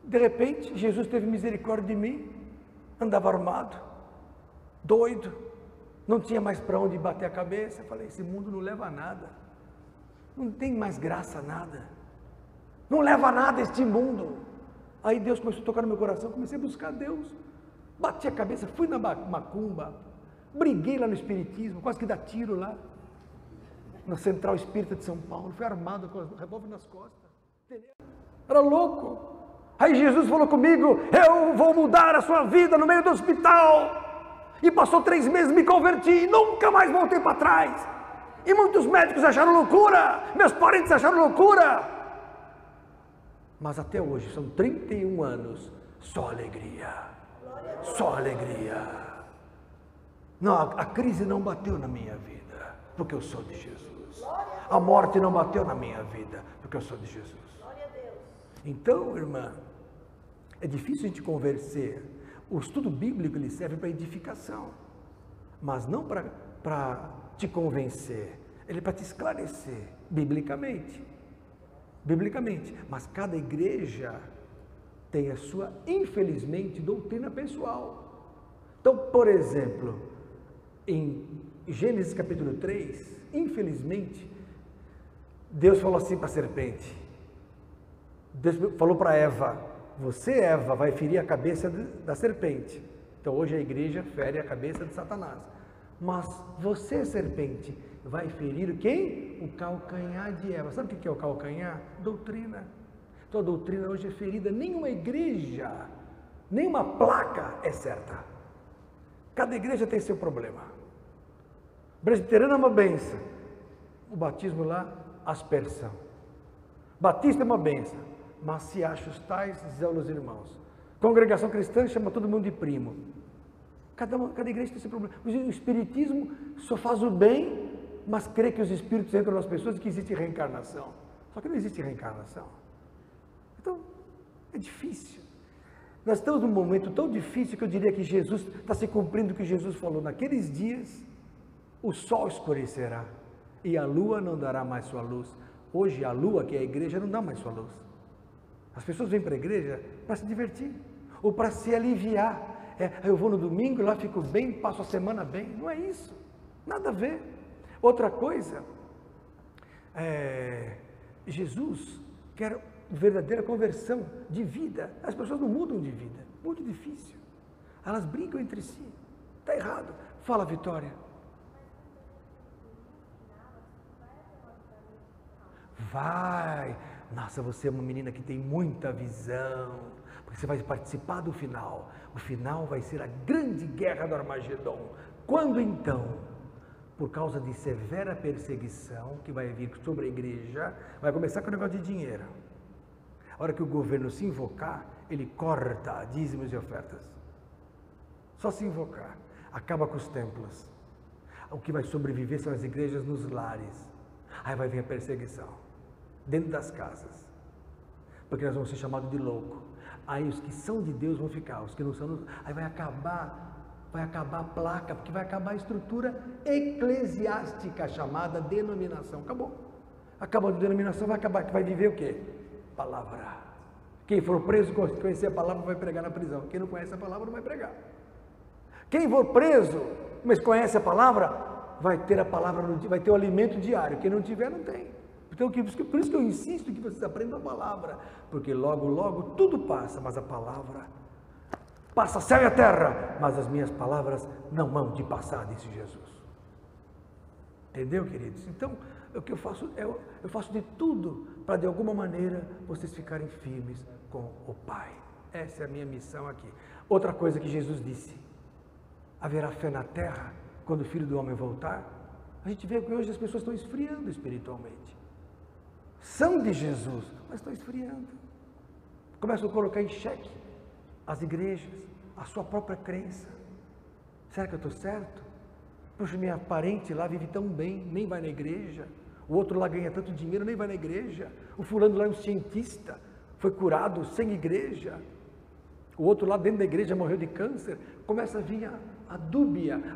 de repente, Jesus teve misericórdia de mim. Andava armado, doido, não tinha mais para onde bater a cabeça. Eu falei, esse mundo não leva a nada. Não tem mais graça a nada. Não leva a nada este mundo. Aí Deus começou a tocar no meu coração, comecei a buscar Deus. Bati a cabeça, fui na macumba, briguei lá no espiritismo, quase que dá tiro lá, na Central Espírita de São Paulo, fui armado com o revólver nas costas. Era louco. Aí Jesus falou comigo, eu vou mudar a sua vida no meio do hospital. E passou 3 meses, me converti e nunca mais voltei para trás. E muitos médicos acharam loucura, meus parentes acharam loucura. Mas até hoje, são 31 anos, só alegria, só alegria. Não, a crise não bateu na minha vida, porque eu sou de Jesus. A morte não bateu na minha vida, porque eu sou de Jesus. Então, irmã, é difícil a gente convencer. O estudo bíblico ele serve para edificação, mas não para te convencer, ele é para te esclarecer, biblicamente. Mas cada igreja tem a sua, infelizmente, doutrina pessoal. Então, por exemplo, em Gênesis capítulo 3, infelizmente, Deus falou assim para a serpente, Deus falou para Eva, você, Eva, vai ferir a cabeça da serpente. Então hoje a igreja fere a cabeça de Satanás. Mas você, serpente, vai ferir quem? O calcanhar de Eva. Sabe o que é o calcanhar? Doutrina. Então a doutrina hoje é ferida. Nenhuma igreja, nenhuma placa é certa. Cada igreja tem seu problema. Presbiteriana é uma benção. O batismo lá, aspersão. Batista é uma benção. Mas se acha os tais, zelos irmãos. Congregação cristã chama todo mundo de primo. Cada igreja tem seu problema. O espiritismo só faz o bem, mas crê que os espíritos entram nas pessoas e que existe reencarnação. Só que não existe reencarnação. Então, é difícil. Nós estamos num momento tão difícil que eu diria que Jesus está se cumprindo o que Jesus falou. Naqueles dias, o sol escurecerá e a lua não dará mais sua luz. Hoje a lua, que é a igreja, não dá mais sua luz. As pessoas vêm para a igreja para se divertir, ou para se aliviar. Eu vou no domingo, lá fico bem, passo a semana bem. Não é isso, nada a ver. Outra coisa, Jesus quer verdadeira conversão de vida. As pessoas não mudam de vida, muito difícil. Elas brigam entre si, está errado. Fala, Vitória. Vai. Nossa, você é uma menina que tem muita visão, porque você vai participar do final. O final vai ser a grande guerra do Armagedon. Quando então? por causa de severa perseguição que vai vir sobre a igreja, vai começar com o negócio de dinheiro. A hora que o governo se invocar, ele corta dízimos e ofertas. Só se invocar. Acaba com os templos. O que vai sobreviver são as igrejas nos lares. Aí vai vir a perseguição. Dentro das casas. Porque nós vamos ser chamados de louco. Aí os que são de Deus vão ficar, os que não são... Aí vai acabar a placa, porque vai acabar a estrutura eclesiástica chamada denominação. Acabou. Acabou a denominação, vai viver o quê? Palavra. Quem for preso, conhecer a palavra, vai pregar na prisão. Quem não conhece a palavra, não vai pregar. Quem for preso, mas conhece a palavra, vai ter a palavra, vai ter o alimento diário. Quem não tiver, não tem. Então, por isso que eu insisto que vocês aprendam a palavra, porque logo, logo tudo passa, mas a palavra passa céu e a terra, mas as minhas palavras não hão de passar, disse Jesus. Entendeu, queridos? Então, o que eu faço de tudo para, de alguma maneira, vocês ficarem firmes com o Pai. Essa é a minha missão aqui. Outra coisa que Jesus disse: haverá fé na terra quando o Filho do Homem voltar? A gente vê que hoje as pessoas estão esfriando espiritualmente. São de Jesus, mas estão esfriando. Começam a colocar em xeque as igrejas, a sua própria crença. Será que eu estou certo? Puxa, minha parente lá vive tão bem, nem vai na igreja. O outro lá ganha tanto dinheiro, nem vai na igreja. O fulano lá é um cientista, foi curado sem igreja. O outro lá dentro da igreja morreu de câncer. Começa a vir a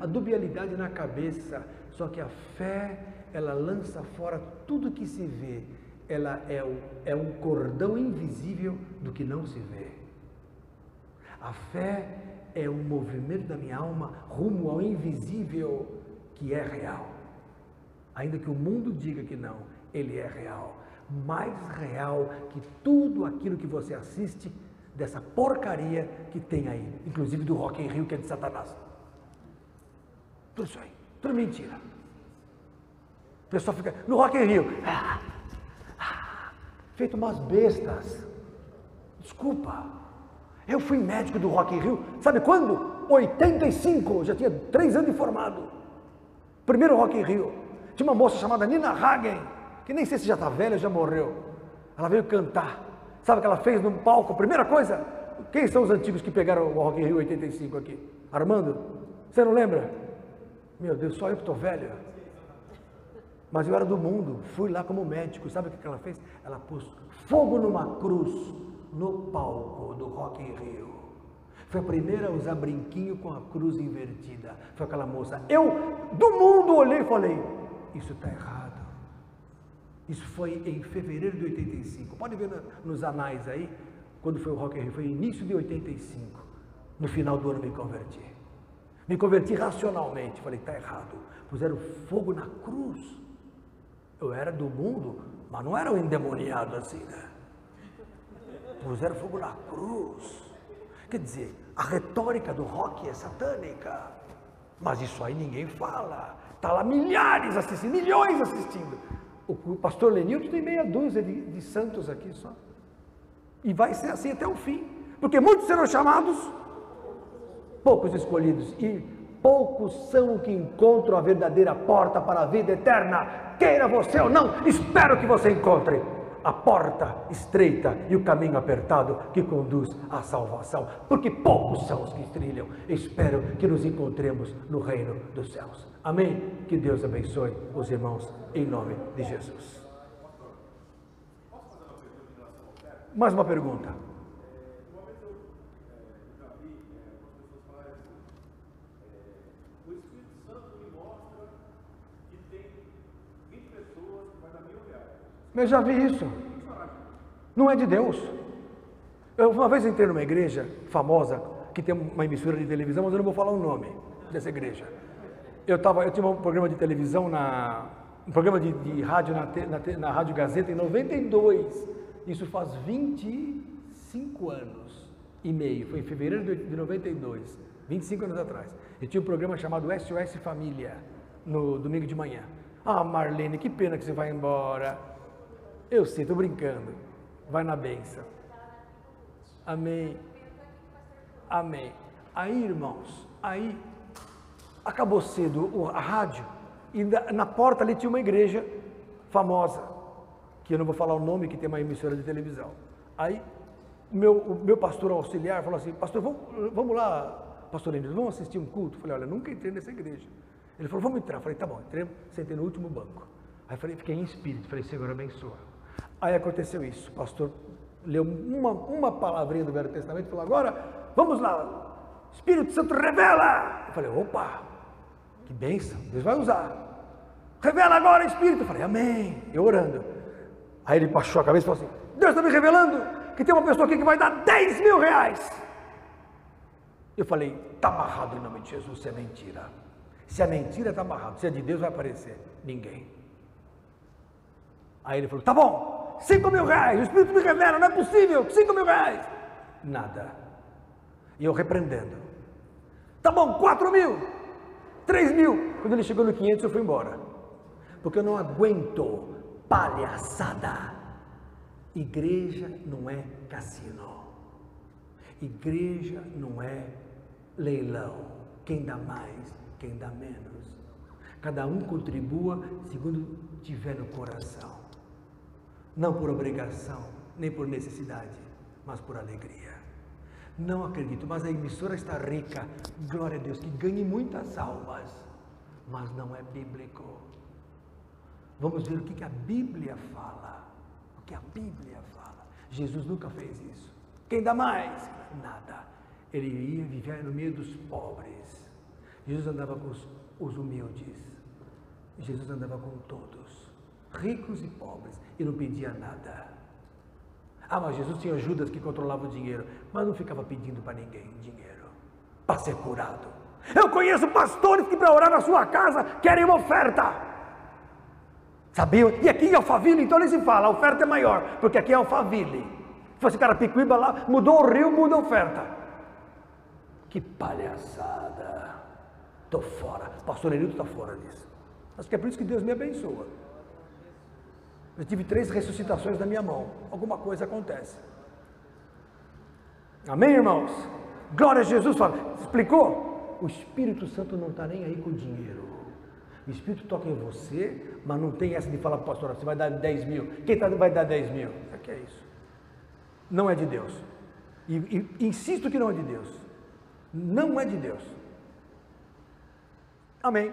dubialidade na cabeça. Só que a fé, ela lança fora tudo que se vê. Ela é um cordão invisível do que não se vê. A fé é um movimento da minha alma rumo ao invisível que é real. Ainda que o mundo diga que não, ele é real. Mais real que tudo aquilo que você assiste dessa porcaria que tem aí, inclusive do Rock in Rio, que é de Satanás. Tudo isso aí, tudo mentira. O pessoal fica no Rock in Rio, feito umas bestas. Desculpa, eu fui médico do Rock in Rio, sabe quando? 85, já tinha 3 anos de formado. Primeiro Rock in Rio, tinha uma moça chamada Nina Hagen, que nem sei se já está velha, já morreu. Ela veio cantar. Sabe o que ela fez no palco? Primeira coisa, quem são os antigos que pegaram o Rock in Rio 85 aqui? Armando? Você não lembra? Meu Deus, só eu que estou velho. Mas eu era do mundo, fui lá como médico. Sabe o que ela fez? Ela pôs fogo numa cruz no palco do Rock in Rio. Foi a primeira a usar brinquinho com a cruz invertida. Foi aquela moça. Eu, do mundo, olhei e falei, isso está errado. Isso foi em fevereiro de 85. Pode ver nos anais aí, quando foi o Rock in Rio. Foi início de 85. No final do ano me converti. Me converti racionalmente. Falei, está errado. Puseram fogo na cruz. Eu era do mundo, mas não era um endemoniado assim, né? Puseram fogo na cruz. Quer dizer, a retórica do rock é satânica. Mas isso aí ninguém fala. Está lá milhares assistindo, milhões assistindo. O pastor Lenilton tem meia dúzia de santos aqui só. E vai ser assim até o fim. Porque muitos serão chamados, poucos escolhidos. E poucos são os que encontram a verdadeira porta para a vida eterna. Queira você ou não, espero que você encontre a porta estreita e o caminho apertado que conduz à salvação. Porque poucos são os que trilham. Espero que nos encontremos no reino dos céus. Amém? Que Deus abençoe os irmãos em nome de Jesus. Mais uma pergunta. Uma vez eu já vi as pessoas falarem assim, o Espírito Santo me mostra que tem 20 pessoas que vai dar R$1.000. Eu já vi isso. Não é de Deus. Uma vez eu entrei numa igreja famosa, que tem uma emissora de televisão, mas eu não vou falar o nome dessa igreja. Eu tinha um programa de televisão, um programa de rádio na Rádio Gazeta em 92. Isso faz 25 anos e meio. Foi em fevereiro de 92, 25 anos atrás. Eu tinha um programa chamado SOS Família, no domingo de manhã. Ah, Marlene, que pena que você vai embora. Eu sei, estou brincando. Vai na bênção. Amém. Amém. Aí, irmãos, acabou cedo a rádio, E na porta ali tinha uma igreja famosa, que eu não vou falar o nome, que tem uma emissora de televisão. Aí o meu pastor auxiliar falou assim, pastor, vamos lá, pastor Emílio, vamos assistir um culto? Eu falei, olha, nunca entrei nessa igreja. Ele falou, vamos entrar. Eu falei, tá bom, entrei, sentei no último banco. Aí falei, fiquei em espírito, falei, Senhor, abençoa. Aí aconteceu isso, o pastor leu uma palavrinha do Velho Testamento e falou, agora, vamos lá, Espírito Santo revela. Eu falei, opa, que bênção, Deus vai usar. Revela agora, Espírito. Eu falei, amém, eu orando. Aí ele baixou a cabeça e falou assim, Deus está me revelando que tem uma pessoa aqui que vai dar 10 mil reais. Eu falei, está amarrado em nome de Jesus, se é mentira. Se é mentira, está amarrado. Se é de Deus, vai aparecer ninguém. Aí ele falou, tá bom, 5 mil reais, o Espírito me revela, não é possível, 5 mil reais. Nada. E eu repreendendo. Tá bom, 4 mil, 3 mil. Quando ele chegou no 500, eu fui embora. Porque eu não aguento palhaçada. Igreja não é cassino. Igreja não é leilão. Quem dá mais, quem dá menos. Cada um contribua segundo tiver no coração. Não por obrigação, nem por necessidade, mas por alegria. Não acredito, mas a emissora está rica. Glória a Deus, que ganhe muitas almas. Mas não é bíblico. Vamos ver o que a Bíblia fala. O que a Bíblia fala. Jesus nunca fez isso. Quem dá mais? Nada. Ele ia viver no meio dos pobres. Jesus andava com os humildes. Jesus andava com todos, ricos e pobres, e não pedia nada. Ah, mas Jesus tinha Judas que controlava o dinheiro, mas não ficava pedindo para ninguém dinheiro, para ser curado. Eu conheço pastores que para orar na sua casa querem uma oferta. Sabiam? E aqui em Alphaville, então nem se fala, a oferta é maior, porque aqui é Alphaville. Se fosse Carapicuíba lá, mudou o rio, muda a oferta. Que palhaçada. Estou fora. Pastor Nerildo está fora disso. Acho que é por isso que Deus me abençoa. Eu tive 3 ressuscitações na minha mão. Alguma coisa acontece. Amém, irmãos? Glória a Jesus. Fala. Explicou? O Espírito Santo não está nem aí com o dinheiro. O Espírito toca em você, mas não tem essa de falar para o pastor, você vai dar 10 mil. Quem vai dar 10 mil? O que é isso? Não é de Deus. E insisto que não é de Deus. Não é de Deus. Amém.